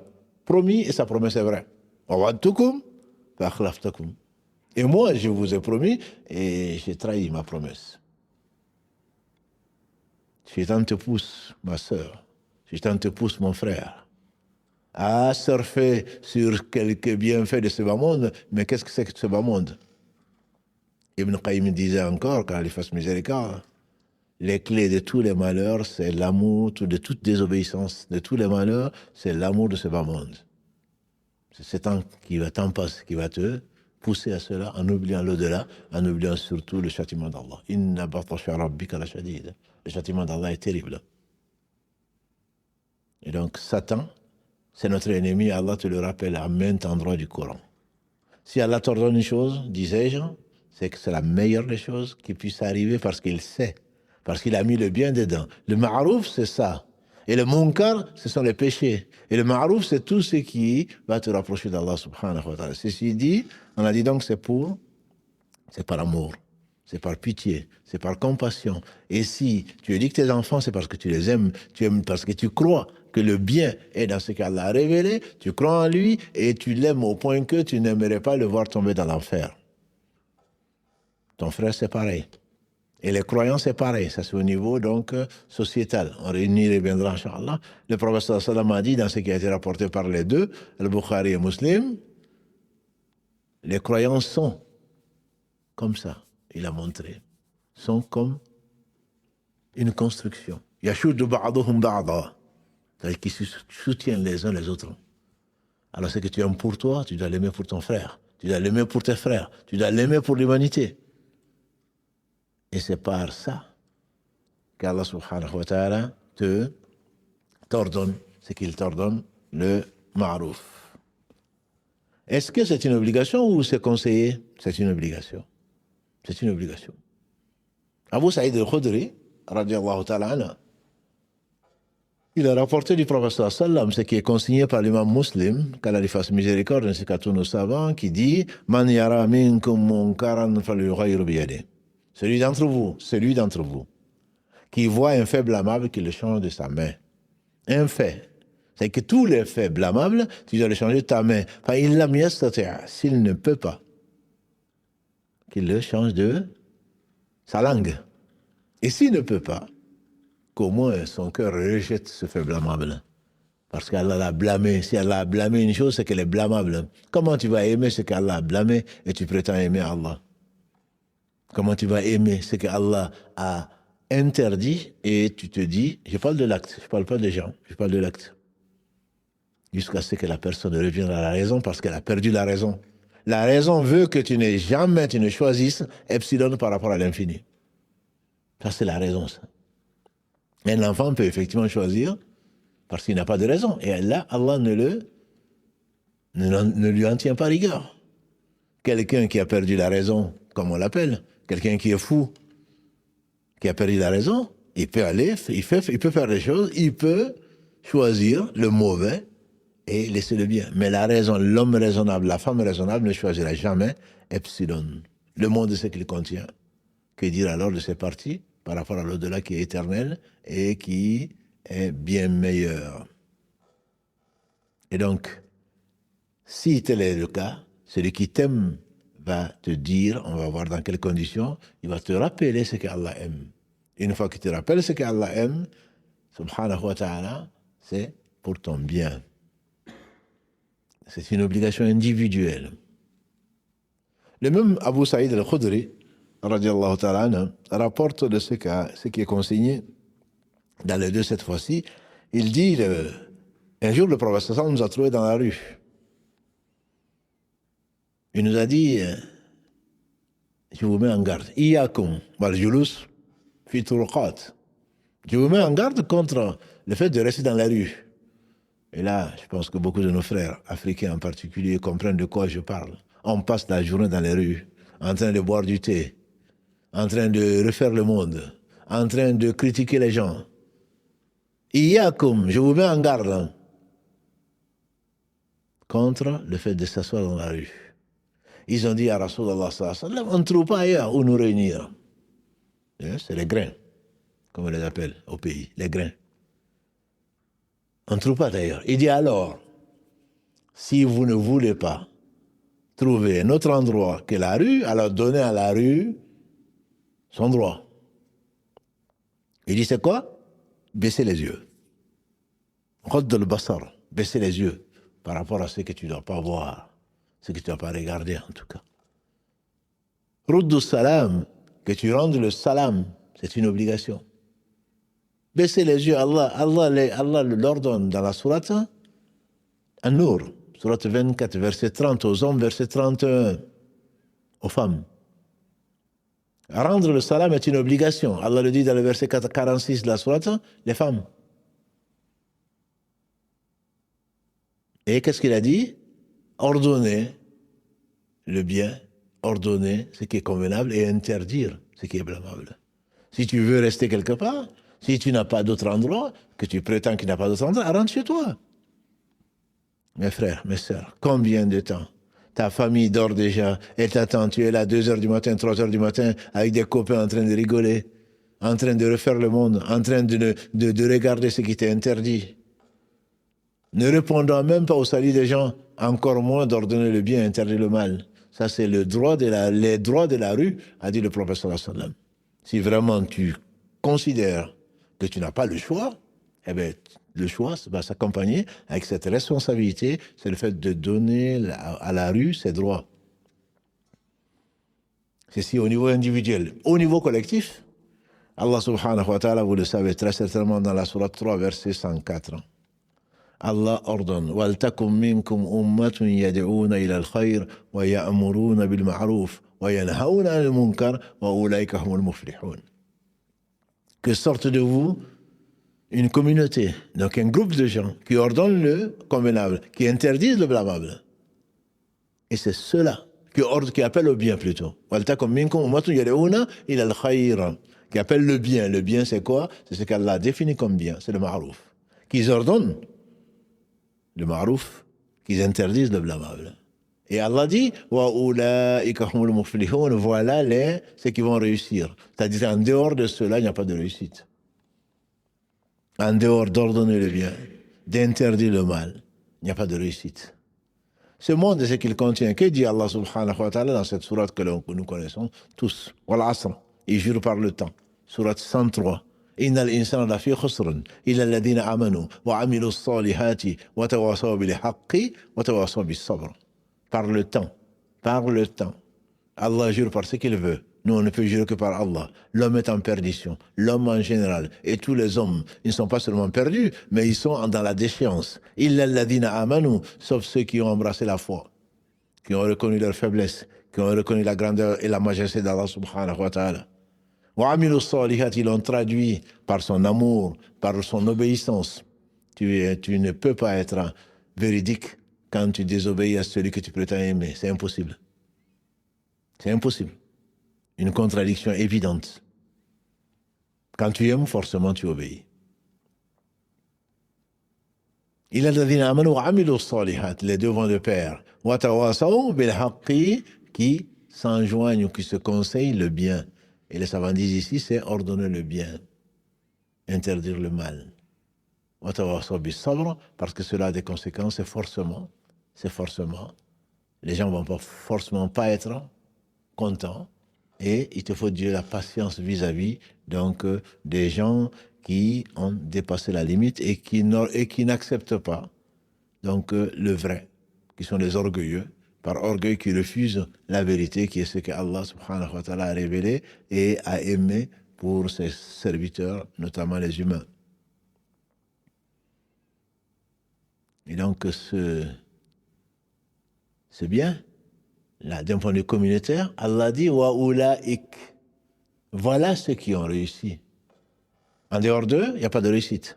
promis, et sa promesse est vraie. Wa'adtukum fa akhlaftakum. Et moi, je vous ai promis et j'ai trahi ma promesse. Shaitan te pousse, ma sœur. Shaitan te pousse, mon frère, à surfer sur quelques bienfaits de ce bas monde. Mais qu'est-ce que c'est que ce bas monde? Ibn Qayyim disait encore, quand il fasse miséricorde, les clés de tous les malheurs, c'est l'amour, de toute désobéissance, de tous les malheurs, c'est l'amour de ce bas monde. C'est ce temps qui va te pousser à cela, en oubliant l'au-delà, en oubliant surtout le châtiment d'Allah. Inna batasha rabbika la shadid. Le châtiment d'Allah est terrible. Et donc, Satan, c'est notre ennemi. Allah te le rappelle à maints endroits du Coran. Si Allah t'ordonne une chose, disais-je, c'est que c'est la meilleure des choses qui puisse arriver parce qu'il sait, parce qu'il a mis le bien dedans. Le ma'rouf, c'est ça. Et le munkar, ce sont les péchés. Et le ma'rouf, c'est tout ce qui va te rapprocher d'Allah subhanahu wa ta'ala. Ceci dit, on a dit donc c'est par amour, c'est par pitié, c'est par compassion. Et si tu dis que tes enfants, c'est parce que tu les aimes, parce que tu crois que le bien est dans ce qu'Allah a révélé, tu crois en lui et tu l'aimes au point que tu n'aimerais pas le voir tomber dans l'enfer. Ton frère, c'est pareil. Et les croyants, c'est pareil. Ça, c'est au niveau, donc, sociétal. On réunit les biendras, Inch'Allah. Le prophète sallam a dit, dans ce qui a été rapporté par les deux, Al-Bukhari et Muslim, les croyants sont comme ça. Il a montré. Sont comme une construction. Yashuddu ba'duhum ba'da. C'est-à-dire qu'ils se soutiennent les uns les autres. Alors, ce que tu aimes pour toi, tu dois l'aimer pour ton frère. Tu dois l'aimer pour tes frères. Tu dois l'aimer pour l'humanité. Et c'est par ça qu'Allah subhanahu wa ta'ala t'ordonne ce qu'il t'ordonne, le ma'rouf. Est-ce que c'est une obligation ou c'est conseillé? C'est une obligation. C'est une obligation. Abu Saïd al-Khudri, radiallahu ta'ala anhu, il a rapporté du prophète sallam ce qui est consigné par l'imam muslim, qu'Allah lui fasse miséricorde, ainsi qu'à tous nos savants, qui dit « Man yara minkum munkaran falyughayyir biyadihi » Celui d'entre vous, qui voit un fait blâmable, qui le change de sa main. Un fait. C'est que tous les faits blâmables, tu dois le changer de ta main. S'il ne peut pas, qu'il le change de sa langue. Et s'il ne peut pas, qu'au moins son cœur rejette ce fait blâmable. Parce qu'Allah l'a blâmé. Si Allah a blâmé une chose, c'est qu'elle est blâmable. Comment tu vas aimer ce qu'Allah a blâmé et tu prétends aimer Allah? Comment tu vas aimer ce qu'Allah a interdit et tu te dis, je parle de l'acte, je ne parle pas des gens, je parle de l'acte. Jusqu'à ce que la personne revienne à la raison parce qu'elle a perdu la raison. La raison veut que tu ne choisisses epsilon par rapport à l'infini. Ça, c'est la raison, ça. Un enfant peut effectivement choisir parce qu'il n'a pas de raison. Et là, Allah ne lui en tient pas rigueur. Quelqu'un qui a perdu la raison, comme on l'appelle, quelqu'un qui est fou, qui a perdu la raison, il peut aller, il peut faire des choses, il peut choisir le mauvais et laisser le bien. Mais la raison, l'homme raisonnable, la femme raisonnable ne choisira jamais epsilon. Le monde est ce qu'il contient. Que dire alors de ces parties par rapport à l'au-delà qui est éternel et qui est bien meilleur. Et donc, si tel est le cas, celui qui t'aime va te dire, on va voir dans quelles conditions, il va te rappeler ce qu'Allah aime. Une fois qu'il te rappelle ce qu'Allah aime, subhanahu wa ta'ala, c'est pour ton bien. C'est une obligation individuelle. Le même Abu Saïd al-Khudri, radiallahu ta'ala, rapporte de ce qui est consigné dans les deux cette fois-ci. Il dit, un jour le prophète nous a trouvés dans la rue. Il nous a dit, je vous mets en garde. Iyakum wal julus fi turuqat. Je vous mets en garde contre le fait de rester dans la rue. Et là, je pense que beaucoup de nos frères, africains en particulier, comprennent de quoi je parle. On passe la journée dans les rues, en train de boire du thé, en train de refaire le monde, en train de critiquer les gens. Iyakum, je vous mets en garde contre le fait de s'asseoir dans la rue. Ils ont dit à Rasulallah, on ne trouve pas ailleurs où nous réunir. C'est les grains, comme on les appelle au pays, les grains. On ne trouve pas d'ailleurs. Il dit alors, si vous ne voulez pas trouver un autre endroit que la rue, alors donnez à la rue son droit. Il dit c'est quoi? Baisser les yeux. Radd al-basar, baisser les yeux par rapport à ce que tu ne dois pas voir, ce que tu ne dois pas regarder en tout cas. Rudd salam, que tu rendes le salam, c'est une obligation. Baisser les yeux, Allah l'ordonne dans la sourate An-Nur, sourate 24, verset 30 aux hommes, verset 31 aux femmes. Rendre le salam est une obligation. Allah le dit dans le verset 46 de la sourate, les femmes. Et qu'est-ce qu'il a dit? Ordonner le bien, ordonner ce qui est convenable et interdire ce qui est blâmable. Si tu veux rester quelque part, si tu n'as pas d'autre endroit, que tu prétends qu'il n'y a pas d'autre endroit, rentre chez toi. Mes frères, mes sœurs, combien de temps? Ta famille dort déjà, elle t'attend, tu es là 2h du matin, 3h du matin, avec des copains en train de rigoler, en train de refaire le monde, en train de regarder ce qui t'est interdit. Ne répondant même pas au salut des gens, encore moins d'ordonner le bien et interdire le mal. Ça, c'est les droits de la rue, a dit le prophète sallallahu alayhi wa sallam. Si vraiment tu considères que tu n'as pas le choix, eh bien, le choix va s'accompagner avec cette responsabilité, c'est le fait de donner à la rue ses droits. Ceci au niveau individuel. Au niveau collectif, Allah subhanahu wa ta'ala, vous le savez très certainement dans la sourate 3, verset 104. Allah ordonne وَلْتَكُمْ مِنْكُمْ أُمَّةٌ يَدْعُونَ إِلَى الْخَيْرِ وَيَأْمُرُونَ بِالْمَعْرُوفِ وَيَنْهَوْنَ عَنِ الْمُنْكَرِ وَأُولَئِكَ هُمُ الْمُفْلِحُونَ. Que sorte de vous une communauté, donc un groupe de gens qui ordonnent le convenable, qui interdisent le blâmable. Et c'est ceux-là qui appellent au bien plutôt. وَلْتَكُمْ مِنْكُمْ أُمَّةٌ يَدْعُونَ إِلَى الْخَيْرِ, qui appellent le bien. Le bien, c'est quoi? C'est ce qu'Allah définit comme bien, c'est le ma'rouf. Qu'ils ordonnent le ma'rouf, qu'ils interdisent le blâmable. Et Allah dit وَأُولَٰئِكَ هُمُ الْمُفْلِحُونَ, voilà ceux qui vont réussir. C'est-à-dire en dehors de cela, il n'y a pas de réussite. En dehors d'ordonner le bien, d'interdire le mal, il n'y a pas de réussite. Ce monde est ce qu'il contient. Que dit Allah subhanahu wa ta'ala dans cette sourate que nous connaissons tous? Wal asr, il jure par le temps. Sourate 103. إن الإنسان لفي خسر إلا الذين آمنوا وعملوا الصالحات وتواصوا بالحق وتواصوا بالصبر. Par le temps. Par le temps. Allah jure par ce qu'il veut. Nous, on ne peut jurer que par Allah. L'homme est en perdition. L'homme en général. Et tous les hommes, ils ne sont pas seulement perdus, mais ils sont dans la déchéance. إلا الذين آمنوا, sauf ceux qui ont embrassé la foi, qui ont reconnu leur faiblesse, qui ont reconnu la grandeur et la majesté d'Allah subhanahu wa ta'ala. Ils l'ont traduit par son amour, par son obéissance Tu ne peux pas être véridique quand tu désobéis à celui que tu prétends aimer. C'est impossible. C'est impossible. Une contradiction évidente. Quand tu aimes, forcément tu obéis. Il a les deux vont de pair. Qui s'enjoignent ou qui se conseillent le bien. Et les savants disent ici, c'est ordonner le bien, interdire le mal. Parce que cela a des conséquences, c'est forcément. Les gens ne vont pas forcément pas être contents. Et il te faut dire la patience vis-à-vis donc des gens qui ont dépassé la limite et qui n'acceptent pas donc le vrai, qui sont les orgueilleux, par orgueil qui refusent la vérité, qui est ce que Allah subhanahu wa ta'ala a révélé et a aimé pour ses serviteurs, notamment les humains. Et donc c'est bien. Là, d'un point de vue communautaire, Allah dit wa ulaik. Voilà ceux qui ont réussi. En dehors d'eux, il n'y a pas de réussite.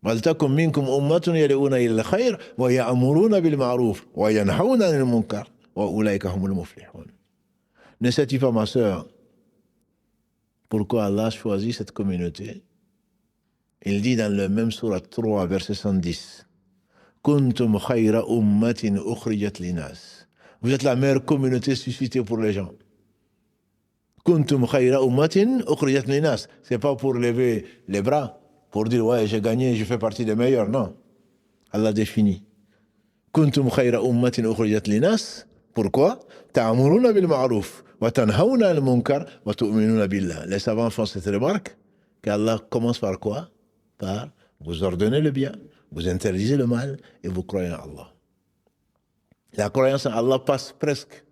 وَلْتَكُمْ مِنْكُمْ أُمَّةٌ يَدْعُونَ إِلَى الْخَيْرِ وَيَأْمُرُونَ بِالْمَعْرُوفِ وَيَنْهَوْنَ عَنِ الْمُنكَرِ وَأُولَئِكَ هُمُ الْمُفْلِحُونَ. Ne sais-tu pas, ma sœur, pourquoi Allah a choisi cette communauté? Il dit dans le même sourate 3, verset 110, كُنْتُمْ خَيْرَ أُمَّةٍ أُخْرِجَتْ لِلنَّاسِ. Vous êtes la meilleure communauté suscitée pour les gens. Kuntum khayra ummatin ukhrijat linnas. C'est pas pour lever les bras, pour dire ouais, j'ai gagné, je fais partie des meilleurs. Non. Allah définit. Kuntum khayra ummatin ukhrijat linnas. Pourquoi? Ta'muruna bil ma'ruf wa tanhawna 'anil munkar wa tu'minuna billah. Les savants font cette remarque qu'Allah commence par quoi? Par vous ordonner le bien, vous interdisez le mal et vous croyez en Allah. La croyance en Allah passe presque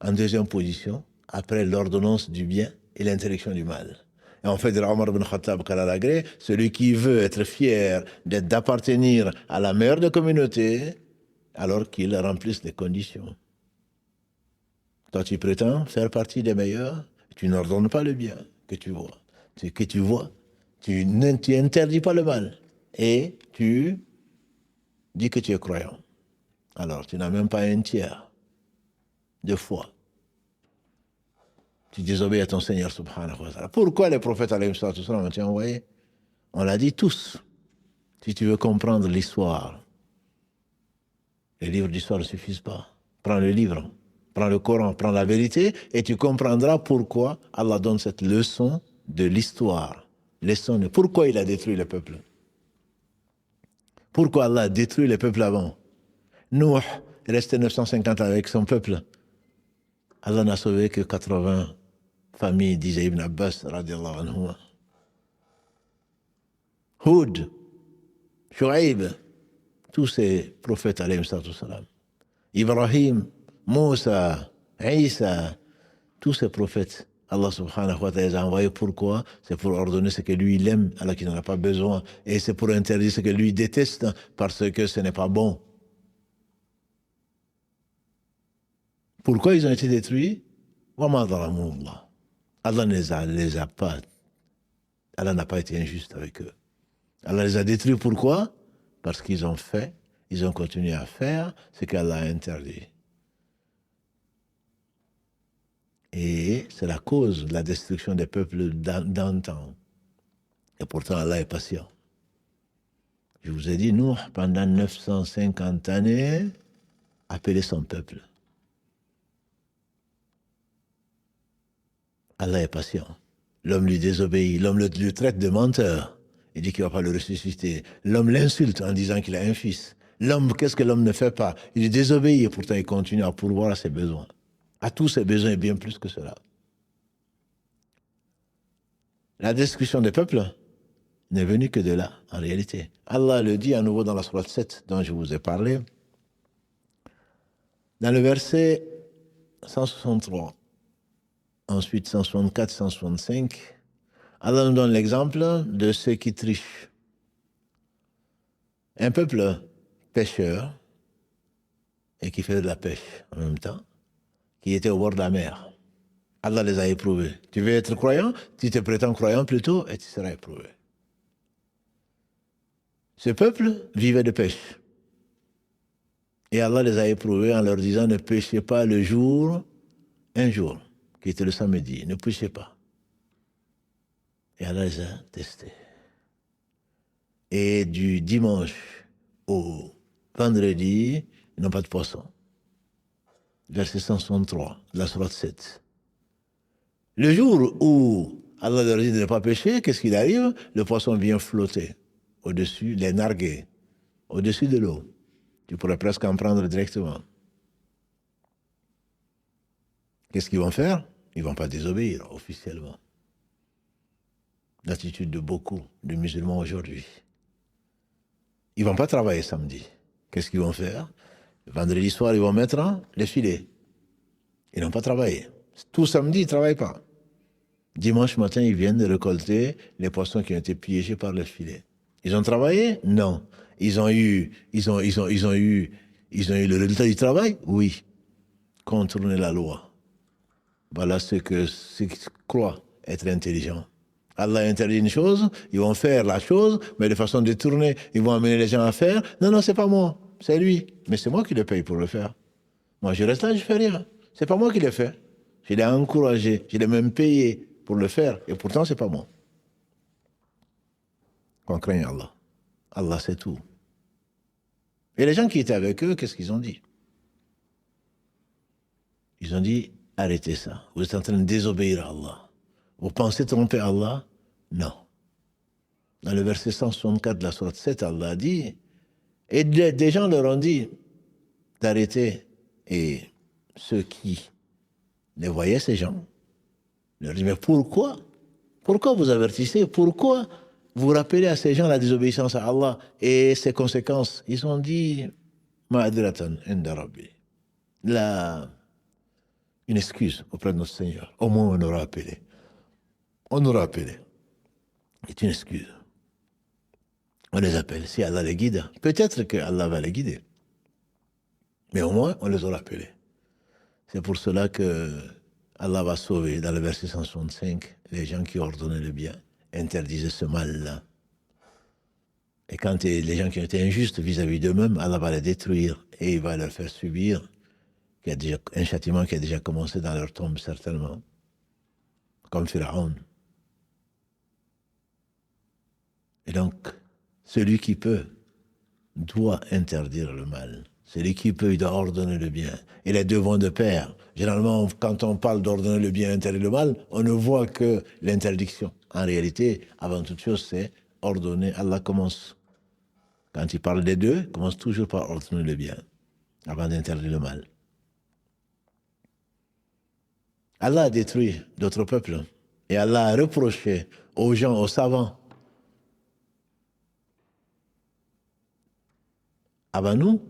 en deuxième position après l'ordonnance du bien et l'interdiction du mal. Et on fait de Omar ibn Khattab Kalalagré, celui qui veut être fier d'appartenir à la meilleure des communautés, alors qu'il remplisse les conditions. Toi, tu prétends faire partie des meilleurs, tu n'ordonnes pas le bien que tu vois. Tu n'interdis pas le mal. Et tu dis que tu es croyant. Alors, tu n'as même pas un tiers de foi. Tu désobéis à ton Seigneur subhanahu wa ta'ala. Pourquoi les prophètes alayhi sallam ont envoyé? On l'a dit tous. Si tu veux comprendre l'histoire, les livres d'histoire ne suffisent pas. Prends le livre, prends le Coran, prends la vérité et tu comprendras pourquoi Allah donne cette leçon de l'histoire. Leçon de pourquoi il a détruit le peuple. Pourquoi Allah a détruit les peuples avant? Nuh est resté 950 avec son peuple. Allah n'a sauvé que 80 familles, disait Ibn Abbas, radiallahu anhu. Hud, Shu'aib, tous ces prophètes, alayhi salam. Ibrahim, Moussa, Isa, tous ces prophètes, Allah subhanahu wa ta'ala les a envoyés. Pourquoi? C'est pour ordonner ce que lui il aime, alors qu'il n'en a pas besoin. Et c'est pour interdire ce que lui déteste, parce que ce n'est pas bon. Pourquoi ils ont été détruits? Allah ne les a pas. Allah n'a pas été injuste avec eux. Allah les a détruits. Pourquoi? Parce qu'ils ont continué à faire ce qu'Allah a interdit. Et c'est la cause de la destruction des peuples d'antan. Et pourtant, Allah est patient. Je vous ai dit, Nuh, pendant 950 années, appelait son peuple. Allah est patient. L'homme lui désobéit. L'homme le traite de menteur. Il dit qu'il ne va pas le ressusciter. L'homme l'insulte en disant qu'il a un fils. L'homme, qu'est-ce que l'homme ne fait pas? Il désobéit et pourtant il continue à pourvoir à ses besoins. À tous ses besoins et bien plus que cela. La destruction des peuples n'est venue que de là, en réalité. Allah le dit à nouveau dans la sourate 7 dont je vous ai parlé. Dans le verset 163. Ensuite, 164, 165, Allah nous donne l'exemple de ceux qui trichent. Un peuple pêcheur, et qui fait de la pêche en même temps, qui était au bord de la mer. Allah les a éprouvés. Tu veux être croyant? Tu te prétends croyant plutôt, et tu seras éprouvé. Ce peuple vivait de pêche. Et Allah les a éprouvés en leur disant ne pêchez pas le jour, un jour, qui était le samedi. Ne pêchez pas. Et Allah les a testés. Et du dimanche au vendredi, ils n'ont pas de poisson. Verset 163, la sourate 7. Le jour où Allah leur dit de ne pas pêcher, qu'est-ce qu'il arrive? Le poisson vient flotter au-dessus, les narguer, au-dessus de l'eau. Tu pourrais presque en prendre directement. Qu'est-ce qu'ils vont faire? Ils ne vont pas désobéir officiellement. L'attitude de beaucoup de musulmans aujourd'hui. Ils ne vont pas travailler samedi. Qu'est-ce qu'ils vont faire? Vendredi soir, ils vont mettre les filets. Ils n'ont pas travaillé. Tout samedi, ils ne travaillent pas. Dimanche matin, ils viennent de récolter les poissons qui ont été piégés par le filet. Ils ont travaillé? Non. Ils ont eu le résultat du travail? Oui. Contourner la loi. Voilà ceux qui croient être intelligents. Allah interdit une chose, ils vont faire la chose, mais de façon détournée, ils vont amener les gens à faire. Non, c'est pas moi, c'est lui. Mais c'est moi qui le paye pour le faire. Moi, je reste là, je fais rien. C'est pas moi qui l'ai fait. Je l'ai encouragé, je l'ai même payé pour le faire, et pourtant, c'est pas moi. Qu'on craigne Allah. Allah, c'est tout. Et les gens qui étaient avec eux, qu'est-ce qu'ils ont dit? Ils ont dit, arrêtez ça. Vous êtes en train de désobéir à Allah. Vous pensez tromper Allah? Non. Dans le verset 164 de la sourate 7, Allah a dit, et des gens leur ont dit d'arrêter. Et ceux qui les voyaient, ces gens, leur disent, mais pourquoi? Pourquoi vous avertissez? Pourquoi vous rappelez à ces gens la désobéissance à Allah et ses conséquences? Ils ont dit, ma'adratan inda rabbi. Une excuse auprès de notre Seigneur. Au moins, on aura appelé. On aura appelé. C'est une excuse. On les appelle. Si Allah les guide, peut-être que Allah va les guider. Mais au moins, on les aura appelés. C'est pour cela que Allah va sauver, dans le verset 165, les gens qui ordonnaient le bien, interdisaient ce mal-là. Et quand les gens qui ont été injustes vis-à-vis d'eux-mêmes, Allah va les détruire et il va leur faire subir un châtiment qui a déjà commencé dans leur tombe, certainement. Comme Pharaon. Et donc, celui qui peut doit interdire le mal. Celui qui peut, il doit ordonner le bien. Et les deux vont de pair. Généralement, quand on parle d'ordonner le bien et interdire le mal, on ne voit que l'interdiction. En réalité, avant toute chose, c'est ordonner. Allah commence, quand il parle des deux, il commence toujours par ordonner le bien, avant d'interdire le mal. Allah a détruit d'autres peuples. Et Allah a reproché aux gens, aux savants, avant nous,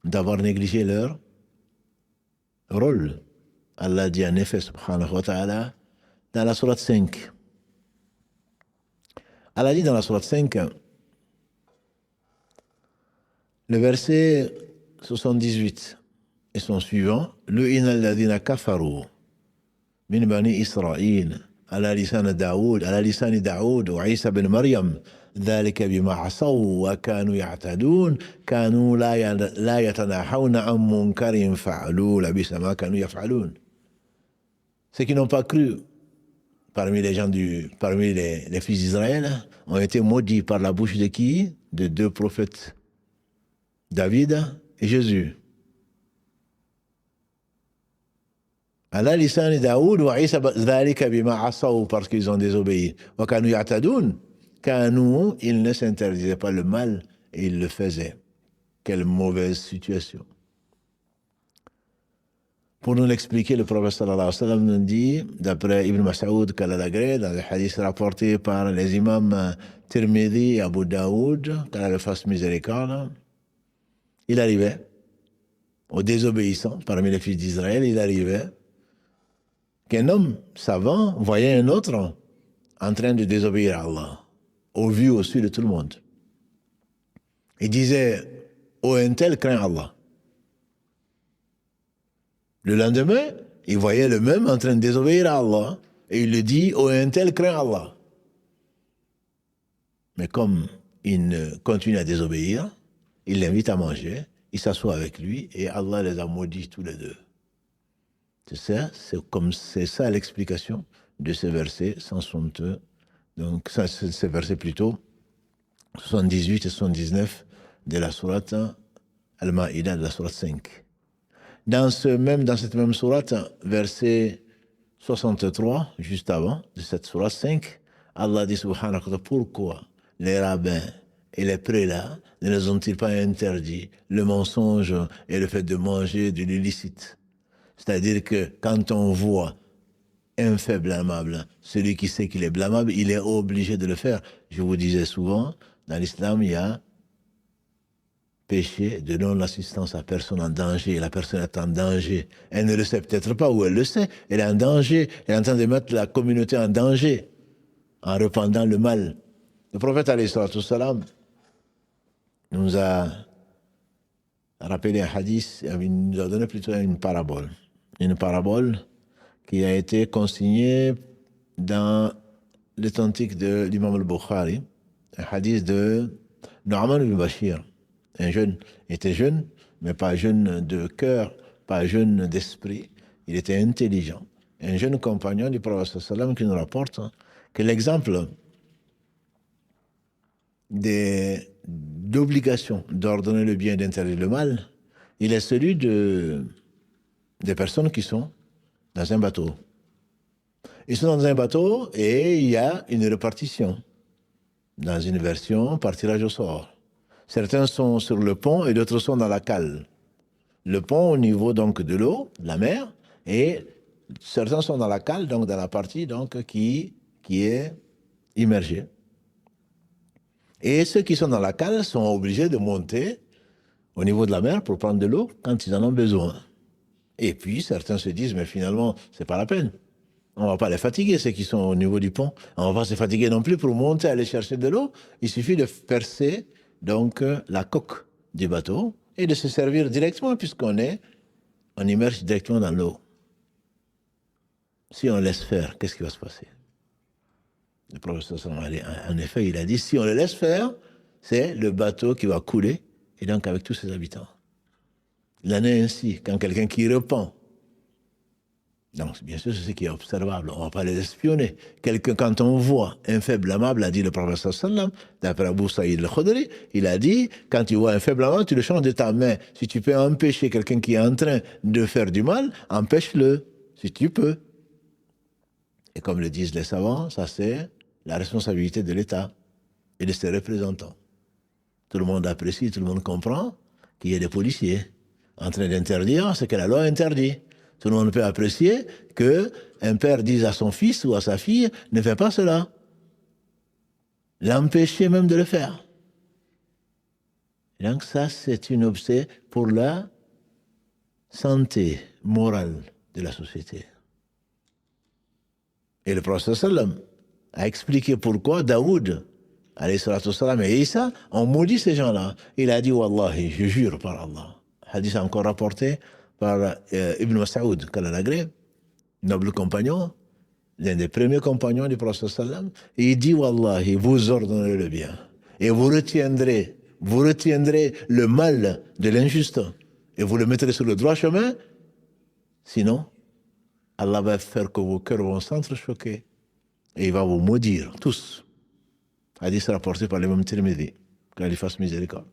d'avoir négligé leur rôle. Allah dit en effet, subhanahu wa ta'ala, dans la sourate 5. Allah dit dans la sourate 5, le verset 78 et son suivant, Lu'ina alladhina kafaru min bani Israël ala lisani Daoud wa Isa bin Maryam ذلك بما عصوا وكانوا يعتدون كانوا لا يتناهون عن منكر فعلوا لبئس ما كانوا يفعلون. Ceux qui n'ont pas cru parmi les fils d'Israël ont été maudits par la bouche de qui? De deux prophètes, David et Jésus. Ala lisani Daoud wa Isa ذلك بما عصوا, parce qu'ils ont désobéi. وكانوا يعتدون. Car nous, ils ne s'interdisaient pas le mal et ils le faisaient. Quelle mauvaise situation. Pour nous l'expliquer, le prophète sallallahu alayhi wa sallam nous dit, d'après Ibn Mas'ud Kalalagré, dans le hadith rapporté par les imams Tirmidhi et Abu Daoud, qu'Allah le fasse miséricorde, il arrivait, aux désobéissants, parmi les fils d'Israël, il arrivait qu'un homme savant voyait un autre en train de désobéir à Allah, au vu, au su de tout le monde. Il disait, oh, un tel craint Allah. Le lendemain, il voyait le même en train de désobéir à Allah, et il lui dit, oh, un tel craint Allah. Mais comme il continue à désobéir, il l'invite à manger, il s'assoit avec lui et Allah les a maudits tous les deux. C'est ça l'explication de ce verset 162. Donc, ça, c'est verset plutôt 78 et 79 de la sourate Al-Ma'ida, de la sourate 5. Dans cette même sourate, verset 63, juste avant de cette sourate 5, Allah dit subhanahu wa ta'ala, pourquoi les rabbins et les prélats ne les ont-ils pas interdit le mensonge et le fait de manger de l'illicite? C'est-à-dire que quand on voit un fait blâmable, celui qui sait qu'il est blâmable, il est obligé de le faire. Je vous disais souvent, dans l'islam, il y a péché de non-assistance à personne en danger. La personne est en danger. Elle ne le sait peut-être pas, ou elle le sait. Elle est en danger. Elle est en train de mettre la communauté en danger en répandant le mal. Le prophète, alayhi salatu wassalam, nous a rappelé un hadith, il nous a donné plutôt une parabole. Une parabole qui a été consignée dans l'authentique de l'imam al-Bukhari, un hadith de Nu'man ibn Bashir. Un jeune, il était jeune, mais pas jeune de cœur, pas jeune d'esprit. Il était intelligent. Un jeune compagnon du prophète sallam qui nous rapporte que l'exemple d'obligation d'ordonner le bien et d'interdire le mal, il est celui des personnes qui sont dans un bateau. Ils sont dans un bateau et il y a une répartition. Dans une version, par tirage au sort. Certains sont sur le pont et d'autres sont dans la cale. Le pont au niveau donc de l'eau, la mer, et certains sont dans la cale, donc dans la partie donc qui est immergée. Et ceux qui sont dans la cale sont obligés de monter au niveau de la mer pour prendre de l'eau quand ils en ont besoin. Et puis certains se disent, mais finalement, c'est pas la peine. On ne va pas les fatiguer, ceux qui sont au niveau du pont. On ne va pas se fatiguer non plus pour monter, aller chercher de l'eau. Il suffit de percer donc la coque du bateau et de se servir directement puisqu'on immerge directement dans l'eau. Si on laisse faire, qu'est-ce qui va se passer? Le professeur en effet, il a dit, si on le laisse faire, c'est le bateau qui va couler et donc avec tous ses habitants. Il en est ainsi, quand quelqu'un qui repent. Donc, bien sûr, c'est ce qui est observable. On ne va pas les espionner. Quand on voit un fait blâmable, a dit le prophète sallam, d'après Abu Saïd al-Khudri, il a dit, quand tu vois un fait blâmable, tu le changes de ta main. Si tu peux empêcher quelqu'un qui est en train de faire du mal, empêche-le, si tu peux. Et comme le disent les savants, ça c'est la responsabilité de l'État et de ses représentants. Tout le monde apprécie, tout le monde comprend qu'il y ait des policiers en train d'interdire ce que la loi interdit. Tout le monde peut apprécier qu'un père dise à son fils ou à sa fille, ne fais pas cela. L'empêcher même de le faire. Et donc ça, c'est une obsède pour la santé morale de la société. Et le prophète sallam a expliqué pourquoi Daoud, alayhi salatu wassalam, et Isa ont maudit ces gens-là. Il a dit, Wallahi, je jure par Allah. Hadith encore rapporté par Ibn Mas'ud, Kalanagré, noble compagnon, l'un des premiers compagnons du prophète sallam, et il dit, Wallahi, vous ordonnerez le bien, et vous retiendrez le mal de l'injuste, et vous le mettrez sur le droit chemin, sinon, Allah va faire que vos cœurs vont s'entrechoquer, et il va vous maudire, tous. Hadith rapporté par l'imam Tirmidhi, qu'Allah lui fasse miséricorde.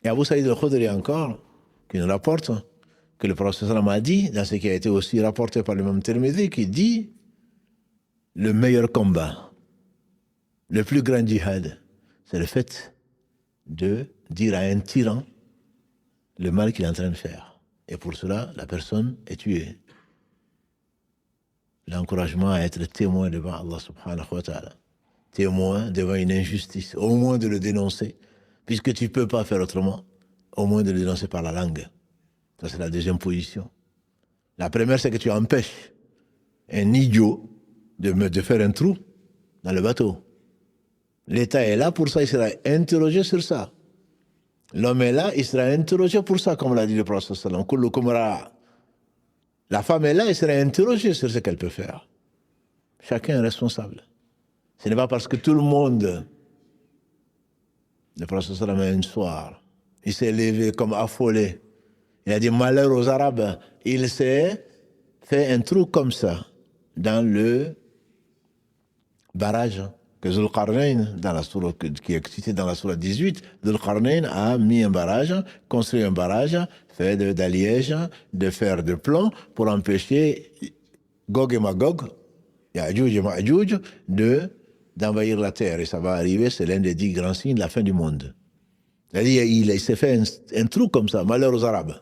Et Abu Saïd al-Khudri encore, qui nous rapporte que le prophète sallam a dit, dans ce qui a été aussi rapporté par l'imam Tirmidhi, qui dit le meilleur combat, le plus grand djihad, c'est le fait de dire à un tyran le mal qu'il est en train de faire. Et pour cela, la personne est tuée. L'encouragement à être témoin devant Allah subhanahu wa ta'ala. Témoin devant une injustice, au moins de le dénoncer. Puisque tu ne peux pas faire autrement, au moins de le dénoncer par la langue. Ça, c'est la deuxième position. La première, c'est que tu empêches un idiot de faire un trou dans le bateau. L'État est là pour ça, il sera interrogé sur ça. L'homme est là, il sera interrogé pour ça, comme l'a dit le prophète sallallahu alayhi wa sallam. La femme est là, elle sera interrogée sur ce qu'elle peut faire. Chacun est responsable. Ce n'est pas parce que tout le monde, le prophète sallam un soir, il s'est levé comme affolé. Il a dit malheur aux Arabes. Il s'est fait un trou comme ça dans le barrage que Zulqarnain, dans la sourate, qui est cité dans la sourate 18, Zulqarnain a mis un barrage, construit un barrage fait d'alliège, de fer de plomb pour empêcher Gog et Magog, Ya'juj et Ma'juj, d'envahir la terre. Et ça va arriver, c'est l'un des 10 grands signes de la fin du monde. Il s'est fait un trou comme ça, malheur aux Arabes.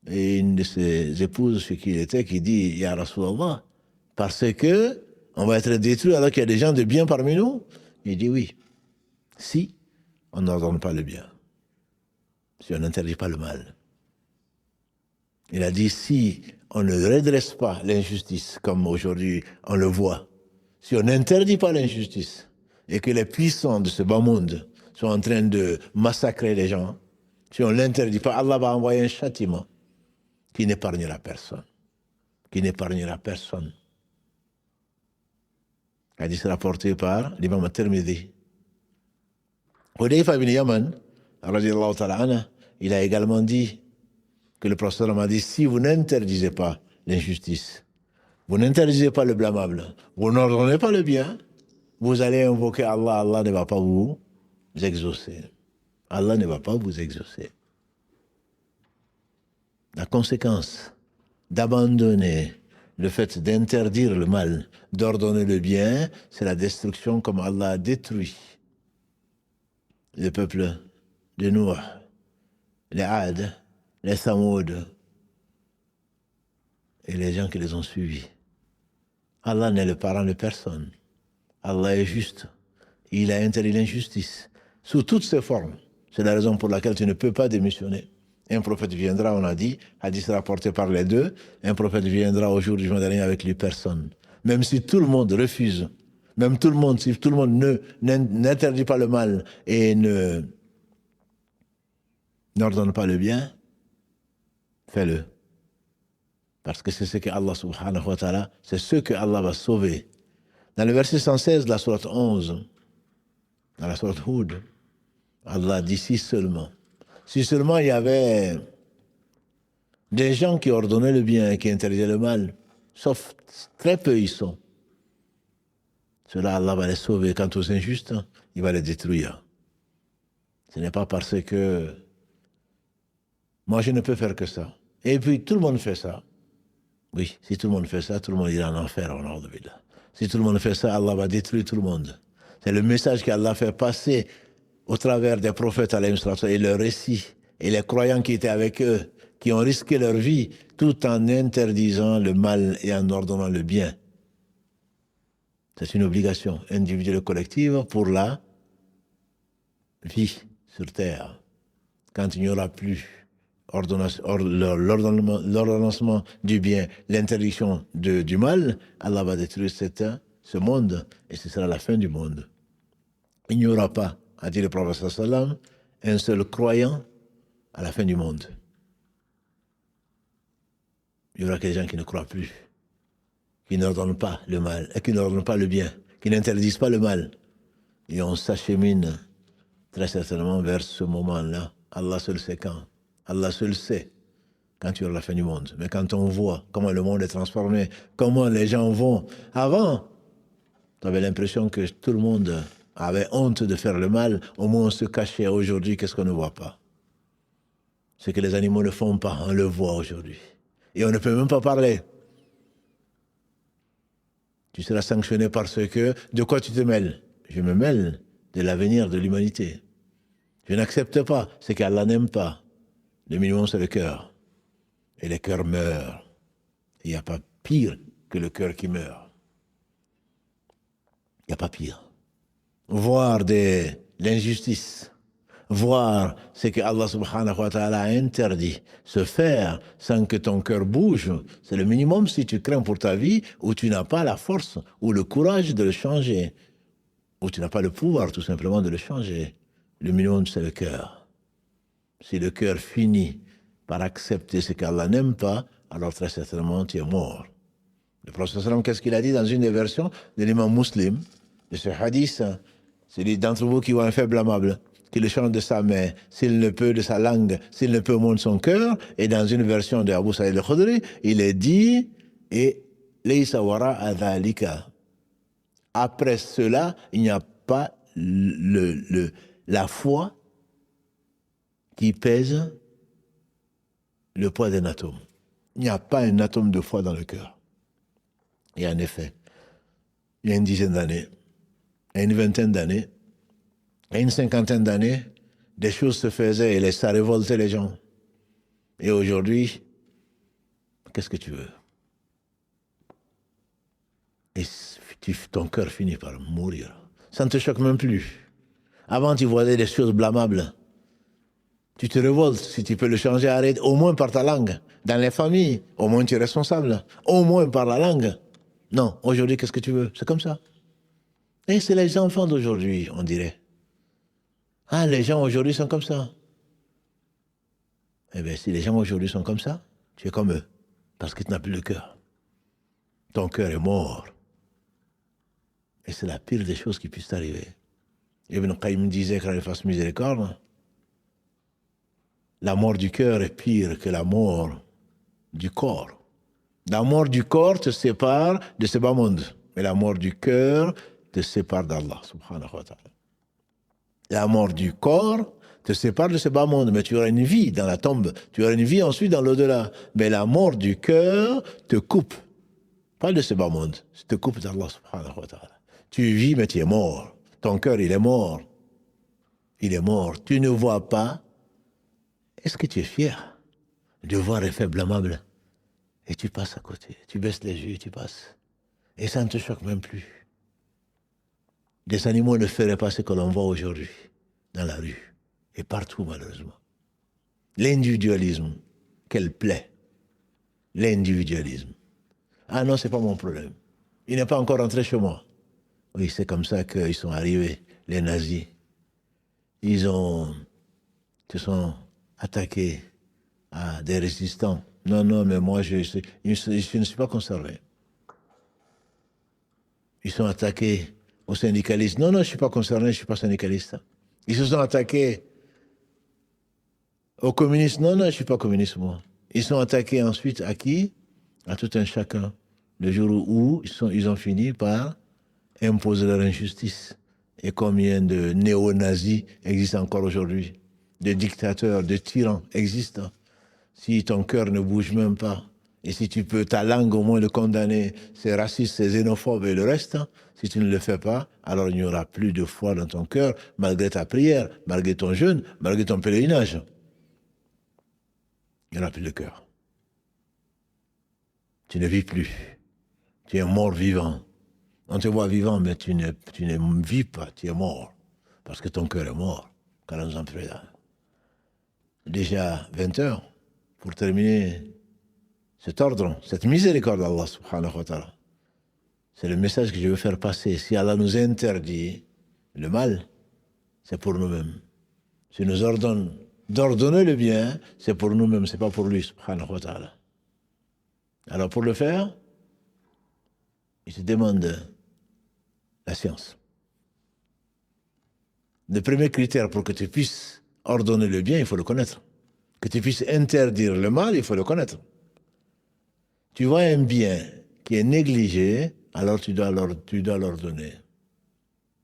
Et une de ses épouses, ce qu'il était, qui dit, Ya Rasulallah, parce que on va être détruit alors qu'il y a des gens de bien parmi nous. Il dit oui, si on n'ordonne pas le bien, si on n'interdit pas le mal. Il a dit si on ne redresse pas l'injustice, comme aujourd'hui on le voit, si on n'interdit pas l'injustice, et que les puissants de ce bas monde sont en train de massacrer les gens, si on ne l'interdit pas, Allah va envoyer un châtiment qui n'épargnera personne. Qui n'épargnera personne. Hadith rapporté par l'imam al-Tirmidhi. Hudayfa ibn Yaman, radiallahu ta'ala anhu, il a également dit que le prophète m'a dit, si vous n'interdisez pas l'injustice, vous n'interdisez pas le blâmable, vous n'ordonnez pas le bien, vous allez invoquer Allah, Allah ne va pas vous exaucer. Allah ne va pas vous exaucer. La conséquence d'abandonner le fait d'interdire le mal, d'ordonner le bien, c'est la destruction comme Allah a détruit le peuple de Noé, les Ad, les Thamoud et les gens qui les ont suivis. Allah n'est le parent de personne. Allah est juste. Il a interdit l'injustice sous toutes ses formes. C'est la raison pour laquelle tu ne peux pas démissionner. Un prophète viendra, on a dit, hadith rapporté par les deux, un prophète viendra au jour du jugement dernier avec lui personne. Même si tout le monde refuse, même tout le monde, si tout le monde n'interdit pas le mal et n'ordonne pas le bien, fais-le. Parce que c'est ce que Allah subhanahu wa ta'ala, c'est ce que Allah va sauver. Dans le verset 116 de la sourate 11, dans la sourate Hud, Allah dit si seulement il y avait des gens qui ordonnaient le bien et qui interdisaient le mal, sauf très peu ils sont. Cela, Allah va les sauver. Quant aux injustes, il va les détruire. Ce n'est pas parce que moi je ne peux faire que ça. Et puis tout le monde fait ça. Oui, si tout le monde fait ça, tout le monde ira en enfer, en ordre de vida. Si tout le monde fait ça, Allah va détruire tout le monde. C'est le message qu'Allah fait passer au travers des prophètes et leurs récits, et les croyants qui étaient avec eux, qui ont risqué leur vie, tout en interdisant le mal et en ordonnant le bien. C'est une obligation individuelle et collective pour la vie sur terre. Quand il n'y aura plus l'ordonnancement du bien, l'interdiction du mal, Allah va détruire ce monde et ce sera la fin du monde. Il n'y aura pas, a dit le prophète sallam, un seul croyant à la fin du monde. Il y aura que des gens qui ne croient plus, qui n'ordonnent pas le mal, et qui n'ordonnent pas le bien, qui n'interdisent pas le mal. Et on s'achemine très certainement vers ce moment-là. Allah seul sait quand. Allah seul sait quand il y aura la fin du monde. Mais quand on voit comment le monde est transformé, comment les gens vont... Avant, tu avais l'impression que tout le monde avait honte de faire le mal. Au moins on se cachait. Aujourd'hui, qu'est-ce qu'on ne voit pas? Ce que les animaux ne font pas, on le voit aujourd'hui. Et on ne peut même pas parler. Tu seras sanctionné parce que... De quoi tu te mêles? Je me mêle de l'avenir de l'humanité. Je n'accepte pas ce qu'Allah n'aime pas. Le minimum, c'est le cœur. Et les cœurs meurent. Il n'y a pas pire que le cœur qui meurt. Il n'y a pas pire. Voir l'injustice, voir ce que Allah subhanahu wa ta'ala a interdit, se faire sans que ton cœur bouge, c'est le minimum si tu crains pour ta vie ou tu n'as pas la force ou le courage de le changer, ou tu n'as pas le pouvoir tout simplement de le changer. Le minimum, c'est le cœur. Si le cœur finit par accepter ce qu'Allah n'aime pas, alors très certainement tu es mort. Le prophète sallam, qu'est-ce qu'il a dit dans une des versions de l'imam Muslim, de ce hadith? Celui d'entre vous qui voit un fait blâmable, qui le chante de sa main, s'il ne peut, de sa langue, s'il ne peut, monte son cœur. Et dans une version de Abu Sa'id al-Khudri, il est dit, et laysa wara'a dhalika. Après cela, il n'y a pas la foi qui pèse le poids d'un atome. Il n'y a pas un atome de foi dans le cœur. Et en effet, il y a une dizaine d'années, il y a une vingtaine d'années, il y a une cinquantaine d'années, des choses se faisaient et ça révoltait les gens. Et aujourd'hui, qu'est-ce que tu veux? Et ton cœur finit par mourir. Ça ne te choque même plus. Avant, tu voyais des choses blâmables. Tu te révoltes, si tu peux le changer, arrête, au moins par ta langue. Dans les familles, au moins tu es responsable. Au moins par la langue. Non, aujourd'hui, qu'est-ce que tu veux? C'est comme ça. Et c'est les enfants d'aujourd'hui, on dirait. Ah, les gens aujourd'hui sont comme ça. Eh bien, si les gens aujourd'hui sont comme ça, tu es comme eux. Parce que tu n'as plus le cœur. Ton cœur est mort. Et c'est la pire des choses qui puissent t'arriver. Ibn Qayyim disait, quand il fasse miséricorde, la mort du cœur est pire que la mort du corps. La mort du corps te sépare de ce bas monde. Mais la mort du cœur te sépare d'Allah, subhanahu wa ta'ala. La mort du corps te sépare de ce bas monde, mais tu auras une vie dans la tombe. Tu auras une vie ensuite dans l'au-delà. Mais la mort du cœur te coupe. Pas de ce bas monde. Te coupe d'Allah, subhanahu wa ta'ala. Tu vis, mais tu es mort. Ton cœur, il est mort. Il est mort. Tu ne vois pas. Est-ce que tu es fier de voir un fait blâmable? Et tu passes à côté. Tu baisses les yeux, tu passes. Et ça ne te choque même plus. Des animaux ne feraient pas ce que l'on voit aujourd'hui dans la rue et partout malheureusement. L'individualisme, quelle plaie. L'individualisme. Ah non, c'est pas mon problème. Il n'est pas encore rentré chez moi. Oui, c'est comme ça qu'ils sont arrivés, les nazis. Ils se sont attaqués à des résistants. Non, non, mais moi, je ne suis pas concerné. Ils sont attaqués aux syndicalistes. Non, non, je ne suis pas concerné, je ne suis pas syndicaliste. Ils se sont attaqués aux communistes. Non, non, je ne suis pas communiste, moi. Ils sont attaqués ensuite à qui? À tout un chacun. Le jour où ils ont fini par imposer leur injustice. Et combien de néo-nazis existent encore aujourd'hui? De dictateurs, de tyrans existent. Si ton cœur ne bouge même pas, et si tu peux, ta langue au moins le condamner, c'est raciste, c'est xénophobe et le reste, si tu ne le fais pas, alors il n'y aura plus de foi dans ton cœur, malgré ta prière, malgré ton jeûne, malgré ton pèlerinage. Il n'y aura plus de cœur. Tu ne vis plus. Tu es mort vivant. On te voit vivant, mais tu ne vis pas, tu es mort. Parce que ton cœur est mort, quand nous en prenons. Déjà 20 heures, pour terminer cet ordre, cette miséricorde d'Allah subhanahu wa ta'ala. C'est le message que je veux faire passer. Si Allah nous interdit le mal, c'est pour nous-mêmes. S'il nous ordonne d'ordonner le bien, c'est pour nous-mêmes, c'est pas pour lui subhanahu wa ta'ala. Alors pour le faire, il te demande la science. Le premier critère pour que tu puisses ordonner le bien, il faut le connaître. Que tu puisses interdire le mal, il faut le connaître. Tu vois un bien qui est négligé, alors tu dois l'ordonner.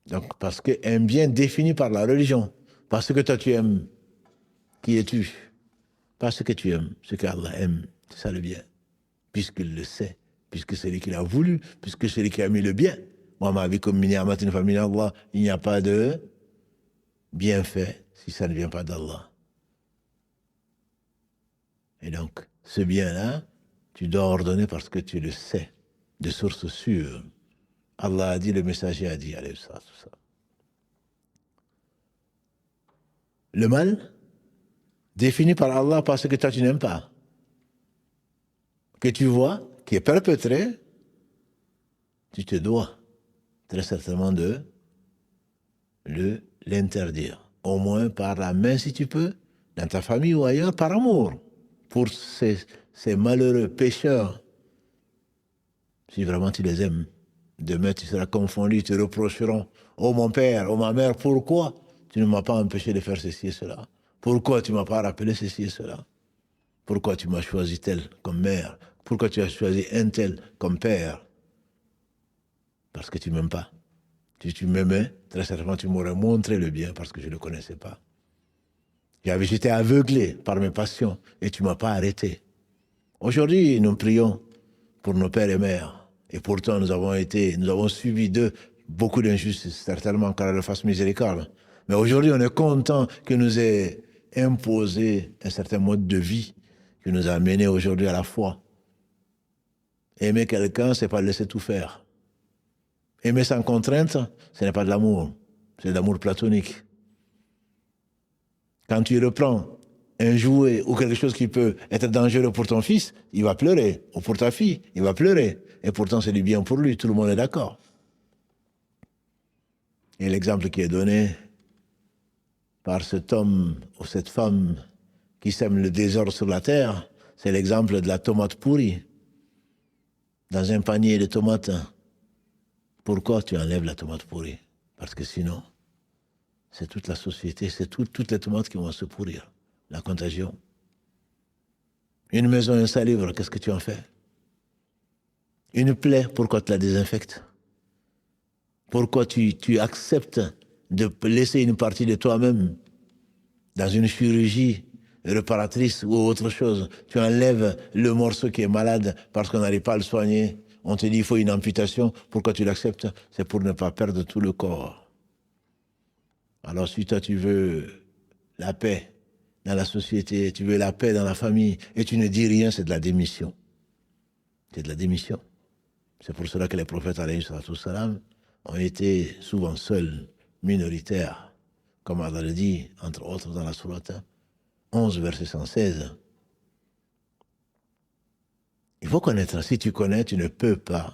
Donc, parce qu'un bien défini par la religion, parce que toi tu aimes, qui es-tu? Parce que tu aimes ce qu'Allah aime, c'est ça le bien. Puisqu'il le sait, puisque c'est lui qui l'a voulu, puisque c'est lui qui a mis le bien. Moi, ma vie comme miniamatin famille Allah, il n'y a pas de bienfait si ça ne vient pas d'Allah. Et donc, ce bien-là, tu dois ordonner parce que tu le sais, de source sûre. Allah a dit, le messager a dit, allez, ça, tout ça. Le mal, défini par Allah parce que toi tu n'aimes pas, que tu vois, qui est perpétré, tu te dois très certainement de l'interdire. Au moins par la main si tu peux, dans ta famille ou ailleurs, par amour. Pour ces malheureux pécheurs Si vraiment tu les aimes, demain tu seras confondu, ils te reprocheront. Oh mon père, oh ma mère, pourquoi tu ne m'as pas empêché de faire ceci et cela? Pourquoi tu ne m'as pas rappelé ceci et cela? Pourquoi tu m'as choisi tel comme mère? Pourquoi tu as choisi un tel comme père? Parce que tu ne m'aimes pas. Si tu m'aimais, très certainement tu m'aurais montré le bien parce que je ne le connaissais pas. J'étais aveuglé par mes passions et tu ne m'as pas arrêté. Aujourd'hui, nous prions pour nos pères et mères. Et pourtant, nous avons subi d'eux beaucoup d'injustices, certainement, qu'Allah leur fasse miséricorde. Mais aujourd'hui, on est content qu'il nous ait imposé un certain mode de vie qui nous a amenés aujourd'hui à la foi. Aimer quelqu'un, c'est pas le laisser tout faire. Aimer sans contrainte, ce n'est pas de l'amour, c'est de l'amour platonique. Quand tu reprends un jouet ou quelque chose qui peut être dangereux pour ton fils, il va pleurer. Ou pour ta fille, il va pleurer. Et pourtant, c'est du bien pour lui. Tout le monde est d'accord. Et l'exemple qui est donné par cet homme ou cette femme qui sème le désordre sur la terre, c'est l'exemple de la tomate pourrie. Dans un panier de tomates, pourquoi tu enlèves la tomate pourrie? Parce que sinon, c'est toute la société, c'est toutes les tomates qui vont se pourrir. La contagion. Une maison insalubre, qu'est-ce que tu en fais? Une plaie, pourquoi tu la désinfectes? Pourquoi tu acceptes de laisser une partie de toi-même dans une chirurgie réparatrice ou autre chose? Tu enlèves le morceau qui est malade parce qu'on n'arrive pas à le soigner. On te dit qu'il faut une amputation. Pourquoi tu l'acceptes? C'est pour ne pas perdre tout le corps. Alors si toi tu veux la paix dans la société, tu veux la paix dans la famille, et tu ne dis rien, c'est de la démission. C'est de la démission. C'est pour cela que les prophètes, alayhi salam, ont été souvent seuls, minoritaires, comme Allah le dit, entre autres dans la sourate 11, verset 116. Il faut connaître. Si tu connais, tu ne peux pas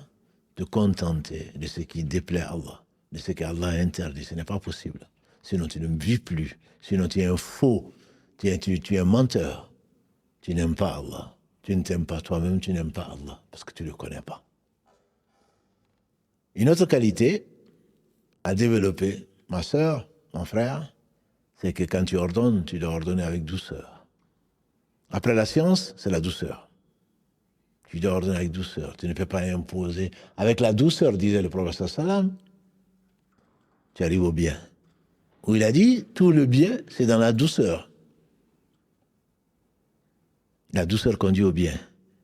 te contenter de ce qui déplaît à Allah, de ce qu'Allah interdit. Ce n'est pas possible. Sinon, tu ne vis plus. Sinon, tu es un faux. Tu es un menteur. Tu n'aimes pas Allah. Tu ne t'aimes pas toi-même, tu n'aimes pas Allah, parce que tu ne le connais pas. Une autre qualité à développer, ma soeur, mon frère, c'est que quand tu ordonnes, tu dois ordonner avec douceur. Après la science, c'est la douceur. Tu dois ordonner avec douceur. Tu ne peux pas imposer. Avec la douceur, disait le prophète sallam, tu arrives au bien. Où il a dit, tout le bien, c'est dans la douceur. La douceur conduit au bien.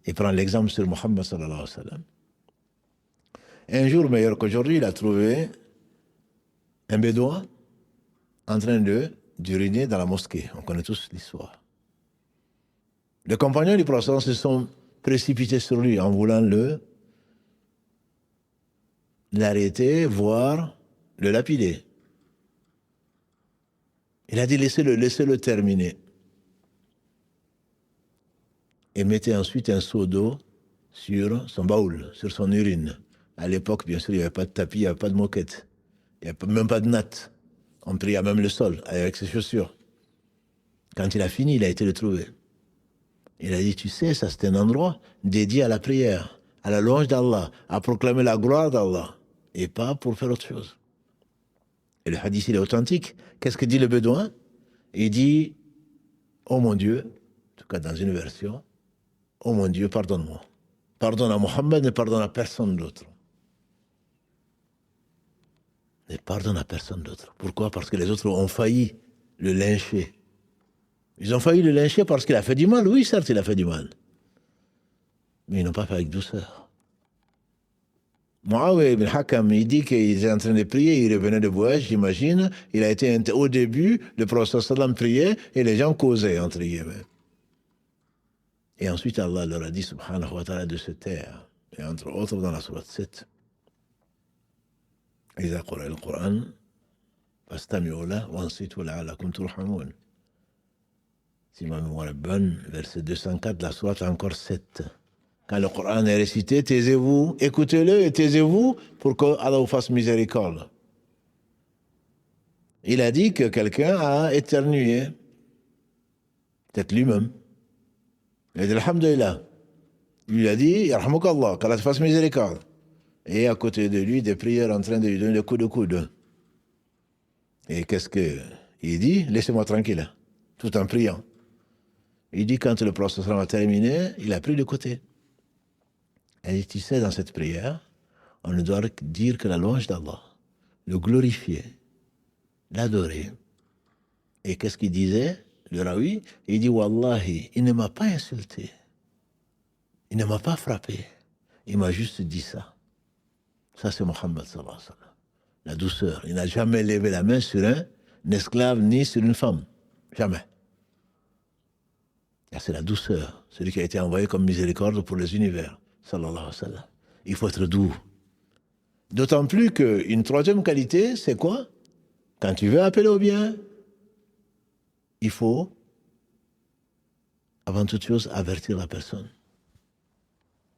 Et prend l'exemple sur Muhammad sallallahu alayhi wa sallam. Un jour meilleur qu'aujourd'hui, il a trouvé un bédouin en train d'uriner dans la mosquée. On connaît tous l'histoire. Les compagnons du prophète se sont précipités sur lui en voulant l'arrêter, voire le lapider. Il a dit laissez-le terminer. Et mettez ensuite un seau d'eau sur son baoul, sur son urine. À l'époque, bien sûr, il n'y avait pas de tapis, il n'y avait pas de moquette. Il n'y avait même pas de natte. On priait même le sol avec ses chaussures. Quand il a fini, il a été le trouver. Il a dit, tu sais, ça c'est un endroit dédié à la prière, à la louange d'Allah, à proclamer la gloire d'Allah, et pas pour faire autre chose. Et le hadith, il est authentique. Qu'est-ce que dit le bédouin? Il dit, oh mon Dieu, en tout cas dans une version, oh mon Dieu, pardonne-moi. Pardonne à Mohammed, ne pardonne à personne d'autre. Ne pardonne à personne d'autre. Pourquoi? Parce que les autres ont failli le lyncher. Ils ont failli le lyncher parce qu'il a fait du mal. Oui, certes, il a fait du mal. Mais ils n'ont pas fait avec douceur. Muawiyah ibn Hakam, il dit qu'il était en train de prier, il revenait de voyage, j'imagine. Il a été au début, le prophète sallam priait et les gens causaient, entre guillemets. Et ensuite, Allah leur a dit, subhanahu wa ta'ala, de se taire. Et entre autres, dans la sourate 7. إذا قرأ القرآن فاستمعوا له وانصتوا لعلكم ترحمون. Si ma mémoire est bonne, verset 204, la sourate encore 7. Quand le Coran est récité, taisez-vous, écoutez-le et taisez-vous pour qu'Allah vous fasse miséricorde. Il a dit que quelqu'un a éternué, peut-être lui-même. Il a dit alhamdulillah. Il lui a dit yarhamukallah, qu'Allah te fasse miséricorde. et à côté de lui, des prières en train de lui donner des coups de coude. Et qu'est-ce qu'il dit? Laissez-moi tranquille, tout en priant. Il dit, quand le prophète a terminé, il a pris de côté. Elle dit, tu sais, dans cette prière, on ne doit dire que la louange d'Allah, le glorifier, l'adorer. Et qu'est-ce qu'il disait, le rawi? Il dit, Wallahi, il ne m'a pas insulté. Il ne m'a pas frappé. Il m'a juste dit ça. Ça, c'est Mohammed sallallahu alayhi wa sallam. La douceur. Il n'a jamais levé la main sur un esclave ni sur une femme. Jamais. C'est la douceur. Celui qui a été envoyé comme miséricorde pour les univers. Sallallahu alayhi wa sallam. Il faut être doux. D'autant plus qu'une troisième qualité, c'est quoi? Quand tu veux appeler au bien, il faut, avant toute chose, avertir la personne.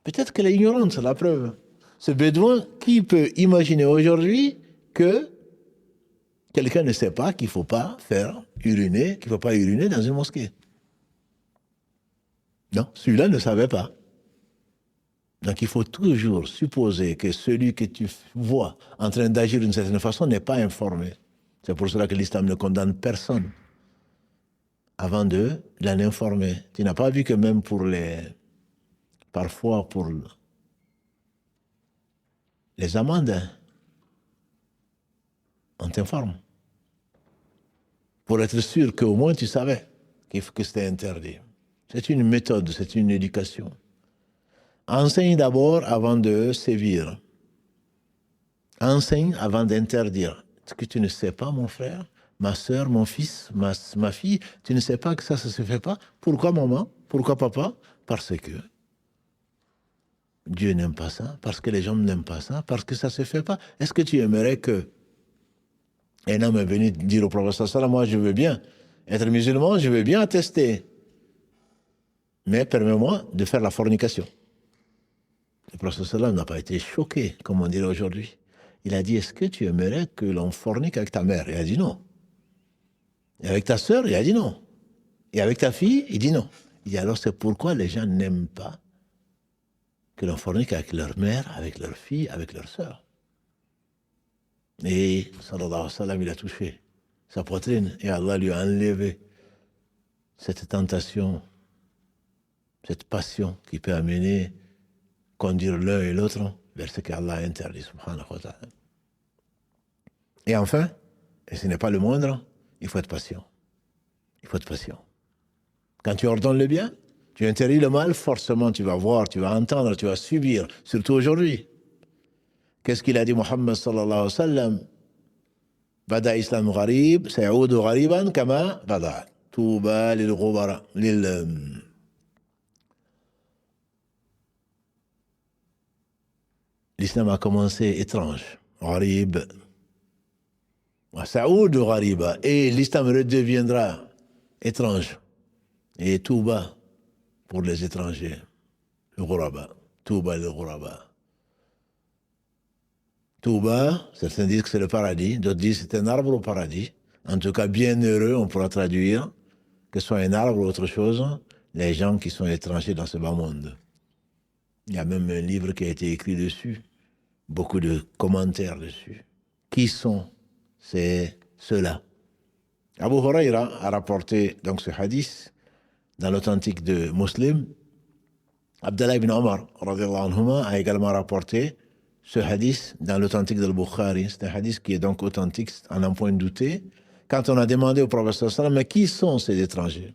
Peut-être qu'elle est ignorante, c'est la preuve. Ce bédouin, qui peut imaginer aujourd'hui que quelqu'un ne sait pas qu'il ne faut pas faire uriner, qu'il ne faut pas uriner dans une mosquée? Non, celui-là ne savait pas. Donc il faut toujours supposer que celui que tu vois en train d'agir d'une certaine façon n'est pas informé. C'est pour cela que l'islam ne condamne personne avant de l'en informer. Tu n'as pas vu que même parfois pour les amendes, on t'informe. Pour être sûr qu'au moins tu savais que c'était interdit. C'est une méthode, c'est une éducation. Enseigne d'abord avant de sévir. Enseigne avant d'interdire. Ce que tu ne sais pas, mon frère, ma soeur, mon fils, ma fille, tu ne sais pas que ça se fait pas. Pourquoi maman? Pourquoi papa? Parce que Dieu n'aime pas ça, parce que les gens n'aiment pas ça, parce que ça se fait pas. Est-ce que tu aimerais que un homme est venu dire au prophète sallallahu, moi je veux bien être musulman, je veux bien attester, mais permets-moi de faire la fornication. Le prophète sallallahu n'a pas été choqué, comme on dirait aujourd'hui. Il a dit, est-ce que tu aimerais que l'on fornique avec ta mère? Il a dit non. Et avec ta sœur? Il a dit non. Et avec ta fille? Il dit non. Il dit alors c'est pourquoi les gens n'aiment pas que l'on fornique avec leur mère, avec leur fille, avec leur sœur. Et sallallahu alayhi wa sallam, il a touché sa poitrine et Allah lui a enlevé cette tentation, cette passion qui peut amener, conduire l'un et l'autre vers ce qu'Allah a interdit, subhanahu wa ta'ala. Et enfin, et ce n'est pas le moindre, il faut être patient. Il faut être patient. Quand tu ordonnes le bien, tu interdis le mal, forcément tu vas voir, tu vas entendre, tu vas subir, surtout aujourd'hui. Qu'est-ce qu'il a dit Muhammad sallallahu alayhi wa sallam? Bada islam gharib, sayoudu ghariban kama bada. Touba lil ghubara, l'islam a commencé étrange, gharib. Saoud ghariba, et l'islam redeviendra étrange. Et touba pour les étrangers, le ghuraba, touba le ghuraba. Touba, certains disent que c'est le paradis, d'autres disent que c'est un arbre au paradis. En tout cas, bienheureux, on pourra traduire, que ce soit un arbre ou autre chose, les gens qui sont étrangers dans ce bas monde. Il y a même un livre qui a été écrit dessus, beaucoup de commentaires dessus. Qui sont ceux-là? Abu Huraira a rapporté donc ce hadith dans l'authentique de Muslim. Abdallah ibn Omar a également rapporté ce hadith dans l'authentique de Bukhari. C'est un hadith qui est donc authentique, en un point de douter. Quand on a demandé au prophète sallallahu, mais qui sont ces étrangers?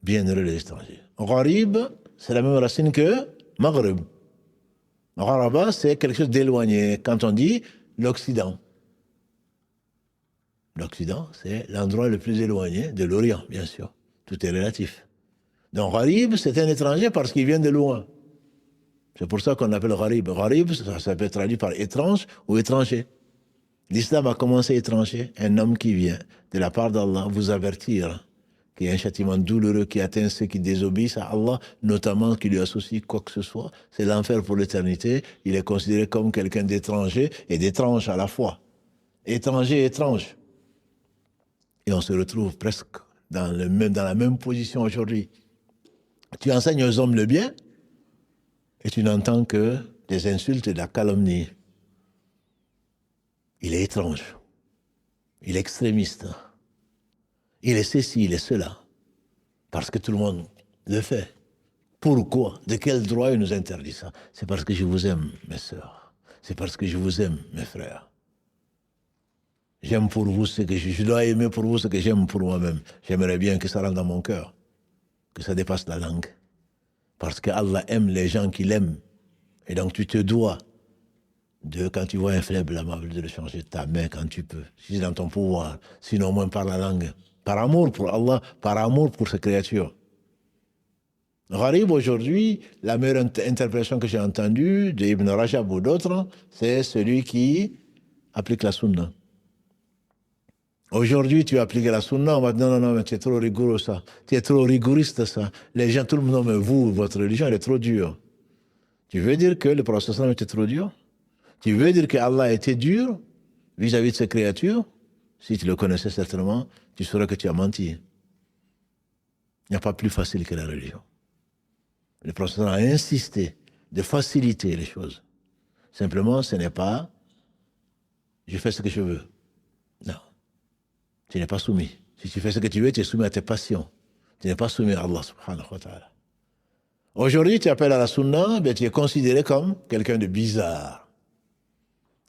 Bienheureux les étrangers. Gharib, c'est la même racine que Maghreb. Gharaba, c'est quelque chose d'éloigné. Quand on dit l'Occident. L'Occident, c'est l'endroit le plus éloigné de l'Orient, bien sûr. Tout est relatif. Donc Gharib, c'est un étranger parce qu'il vient de loin. C'est pour ça qu'on l'appelle Gharib. Gharib, ça peut être traduit par étrange ou étranger. L'islam a commencé étranger, un homme qui vient de la part d'Allah vous avertir qu'il y a un châtiment douloureux qui atteint ceux qui désobéissent à Allah, notamment qui lui associent quoi que ce soit. C'est l'enfer pour l'éternité. Il est considéré comme quelqu'un d'étranger et d'étrange à la fois. Étranger et étrange. Et on se retrouve presque dans la même position aujourd'hui. Tu enseignes aux hommes le bien, et tu n'entends que des insultes et de la calomnie. Il est étrange. Il est extrémiste. Il est ceci, il est cela. Parce que tout le monde le fait. Pourquoi? De quel droit il nous interdit ça? C'est parce que je vous aime, mes sœurs. C'est parce que je vous aime, mes frères. J'aime pour vous ce que je dois aimer pour vous ce que j'aime pour moi-même. J'aimerais bien que ça rentre dans mon cœur, que ça dépasse la langue. Parce que Allah aime les gens qu'il aime. Et donc tu te dois quand tu vois un faible amable, de le changer de ta main quand tu peux, si c'est dans ton pouvoir, sinon au moins par la langue. Par amour pour Allah, par amour pour ses créatures. Gharib, aujourd'hui, la meilleure interprétation que j'ai entendue d'Ibn Rajab ou d'autres, c'est celui qui applique la sunna. Aujourd'hui, tu appliques la sunna, on va te dire non, mais tu es trop rigoureux ça. Tu es trop rigoriste ça. Les gens, tout le monde, non, mais vous, votre religion, elle est trop dure. Tu veux dire que le prophète était trop dur? Tu veux dire que Allah était dur vis-à-vis de ses créatures? Si tu le connaissais certainement, tu saurais que tu as menti. Il n'y a pas plus facile que la religion. Le prophète a insisté de faciliter les choses. Simplement, ce n'est pas je fais ce que je veux. Non. Tu n'es pas soumis. Si tu fais ce que tu veux, tu es soumis à tes passions. Tu n'es pas soumis à Allah subhanahu wa ta'ala. Aujourd'hui, tu appelles à la sunna, ben, tu es considéré comme quelqu'un de bizarre.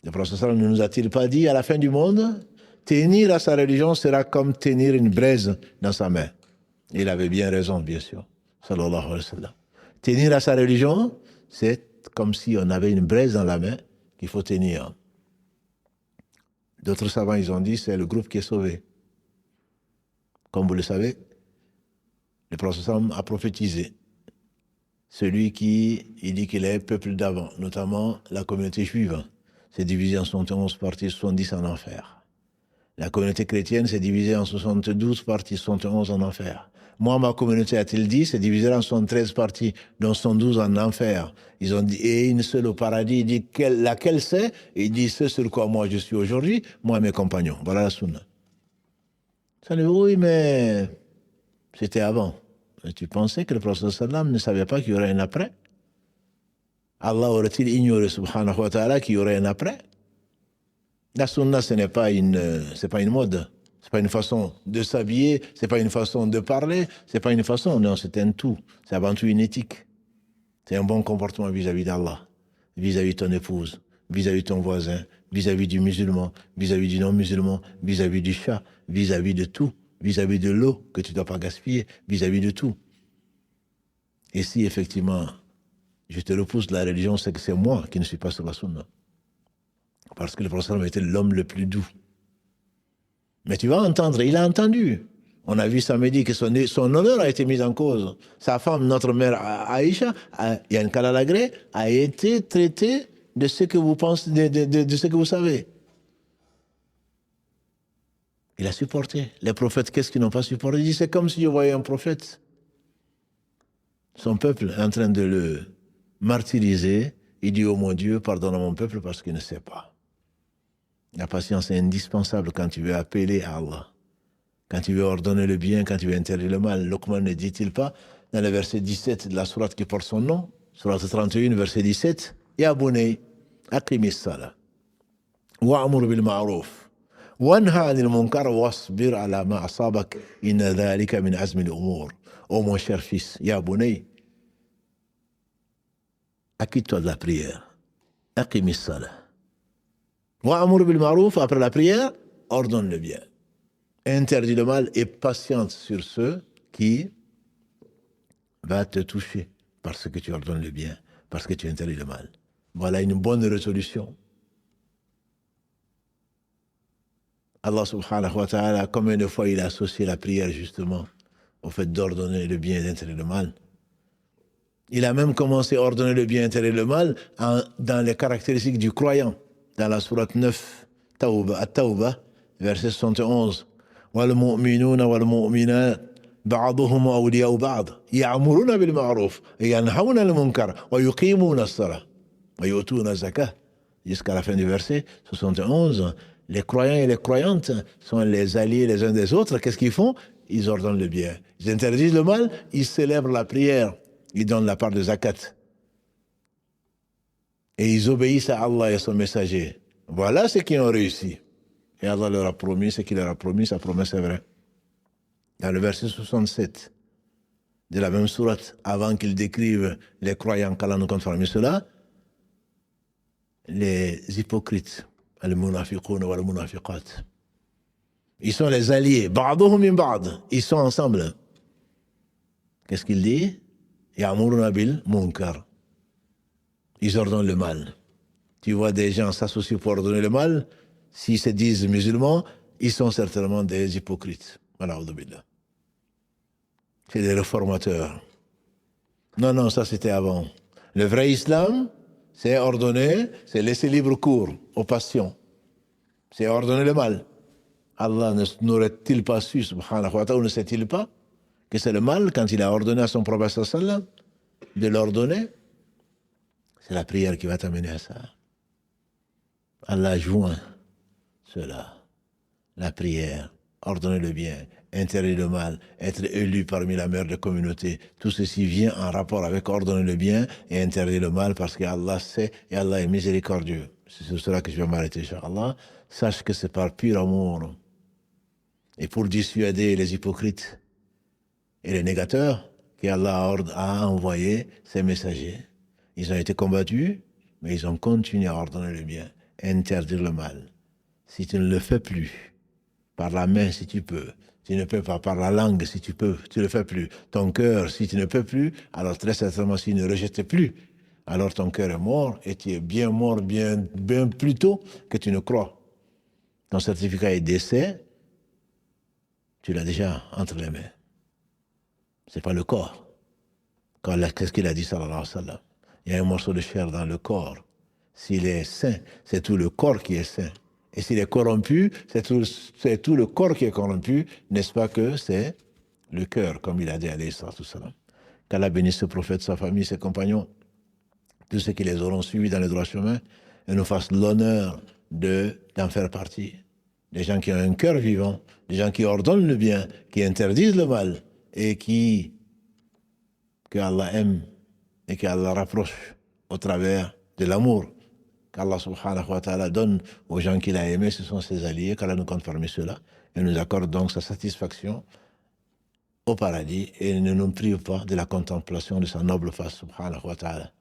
Le prophète ne nous a-t-il pas dit à la fin du monde, tenir à sa religion sera comme tenir une braise dans sa main. Il avait bien raison, bien sûr. Sallallahu alayhi wa sallam. Tenir à sa religion, c'est comme si on avait une braise dans la main qu'il faut tenir. D'autres savants, ils ont dit, c'est le groupe qui est sauvé. Comme vous le savez, le prophète a prophétisé. Celui qui il dit qu'il est peuple d'avant, notamment la communauté juive, c'est divisé en 71 parties, 70 en enfer. La communauté chrétienne s'est divisée en 72 parties, 71 en enfer. Moi, ma communauté, a-t-il dit, c'est divisé en 73 parties, dont 112 en enfer. Ils ont dit, et une seule au paradis. Il dit, laquelle c'est? Il dit, ce sur quoi moi je suis aujourd'hui, moi et mes compagnons. Voilà la sunna. Ça dit, oui, mais c'était avant. Et tu pensais que le prophète sallam ne savait pas qu'il y aurait un après? Allah aurait-il ignoré, subhanahu wa ta'ala, qu'il y aurait un après? La sunna, ce n'est pas c'est pas une mode. C'est pas une façon de s'habiller, c'est pas une façon de parler, c'est pas une façon, non, c'est un tout. C'est avant tout une éthique. C'est un bon comportement vis-à-vis d'Allah, vis-à-vis de ton épouse, vis-à-vis de ton voisin, vis-à-vis du musulman, vis-à-vis du non-musulman, vis-à-vis du chat, vis-à-vis de tout, vis-à-vis de l'eau que tu ne dois pas gaspiller, vis-à-vis de tout. Et si effectivement, je te repousse de la religion, c'est que c'est moi qui ne suis pas sur la sunna. Parce que le prophète était l'homme le plus doux. Mais tu vas entendre, il a entendu. On a vu samedi que son honneur a été mis en cause. Sa femme, notre mère Aïcha, Yann Kalalagré, a été traitée de ce que vous pensez, de ce que vous savez. Il a supporté. Les prophètes, qu'est-ce qu'ils n'ont pas supporté? Il dit, c'est comme si je voyais un prophète. Son peuple est en train de le martyriser. Il dit, oh mon Dieu, pardonne à mon peuple parce qu'il ne sait pas. La patience est indispensable quand tu veux appeler à Allah. Quand tu veux ordonner le bien, quand tu veux interdire le mal. Luqman ne dit-il pas, dans le verset 17 de la sourate qui porte son nom, sourate 31, verset 17, Ya bunay, aqimis salat, wa'amur bil ma'ruf, wanha anil munkar wasbir ala ma asabak, inna dhalika min azmi al-umur. Oh mon cher fils, Ya bunay, acquitte-toi de la prière, aqimis salat. Wa'amur bil ma'ruf, après la prière, ordonne le bien. Interdis le mal et patiente sur ceux qui va te toucher parce que tu ordonnes le bien, parce que tu interdis le mal. Voilà une bonne résolution. Allah subhanahu wa ta'ala, combien de fois il a associé la prière justement au fait d'ordonner le bien et d'interdire le mal. Il a même commencé à ordonner le bien et interdire le mal dans les caractéristiques du croyant. Dans la sourate 9, At-Tawbah, verset 71. والمؤمنون والمؤمنات بعضهم أولياء بعض يأمرون بالمعروف وينهون عن المنكر ويقيمون الصلاة ويؤتون الزكاة. Jusqu'à la fin du verset 71, les croyants et les croyantes sont les alliés les uns des autres. Qu'est-ce qu'ils font? Ils ordonnent le bien. Ils interdisent le mal, ils célèbrent la prière, ils donnent la part de zakat. et ils obéissent à Allah et à son messager. Voilà ceux qui ont réussi. Et Allah leur a promis ce qu'il leur a promis, sa promesse est vraie. Dans le verset 67 de la même sourate, avant qu'ils décrivent les croyants qu'Allah nous compte parmi ceux-là, les hypocrites, al-munafiqun wa al-munafiqat, ils sont les alliés, ba'duhum min ba'd, ils sont ensemble. Qu'est-ce qu'il dit? Ya'muruna bil munkar. Ils ordonnent le mal. Tu vois des gens s'associer pour ordonner le mal, s'ils se disent musulmans, ils sont certainement des hypocrites. Voilà, c'est des réformateurs. Non, ça c'était avant. Le vrai islam, c'est ordonner, c'est laisser libre cours aux passions. C'est ordonner le mal. Allah n'aurait-il pas su, subhanahu wa ta'ala, ou ne sait-il pas que c'est le mal quand il a ordonné à son prophète sallam de l'ordonner? C'est la prière qui va t'amener à ça. Allah joint cela. La prière, ordonner le bien, interdire le mal, être élu parmi la meilleure des communautés. Tout ceci vient en rapport avec ordonner le bien et interdire le mal parce qu'Allah sait et Allah est miséricordieux. C'est sur cela que je vais m'arrêter, Inch'Allah. Sache que c'est par pur amour. Et pour dissuader les hypocrites et les négateurs, qu'Allah a envoyé ses messagers. Ils ont été combattus, mais ils ont continué à ordonner le bien, interdire le mal. Si tu ne le fais plus, par la main si tu peux, tu ne peux pas par la langue si tu peux, tu ne le fais plus. Ton cœur, si tu ne peux plus, alors très certainement s'il ne rejette plus, alors ton cœur est mort et tu es bien mort bien plus tôt que tu ne crois. Ton certificat de décès, tu l'as déjà entre les mains. C'est pas le corps. Qu'est-ce qu'il a dit, sallallahu alayhi wa sallam? Il y a un morceau de chair dans le corps. S'il est sain, c'est tout le corps qui est sain. Et s'il est corrompu, c'est tout le corps qui est corrompu, n'est-ce pas que c'est le cœur, comme il a dit, alayhi salatu salam. Qu'Allah bénisse ce prophète, sa famille, ses compagnons, tous ceux qui les auront suivis dans le droit chemin, et nous fasse l'honneur d'en faire partie. Des gens qui ont un cœur vivant, des gens qui ordonnent le bien, qui interdisent le mal, et que Allah aime et qu'Allah rapproche au travers de l'amour qu'Allah subhanahu wa ta'ala donne aux gens qu'il a aimés, ce sont ses alliés, qu'Allah nous compte parmi ceux-là, et nous accorde donc sa satisfaction au paradis, et ne nous prive pas de la contemplation de sa noble face subhanahu wa ta'ala.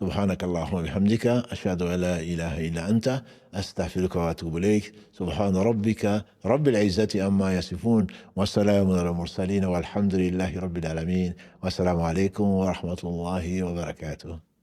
سبحانك اللهم وبحمدك أشهد أن لا إله إلا أنت أستغفرك وأتوب إليك سبحان ربك رب العزة عما يصفون والسلام على المرسلين والحمد لله رب العالمين والسلام عليكم ورحمة الله وبركاته.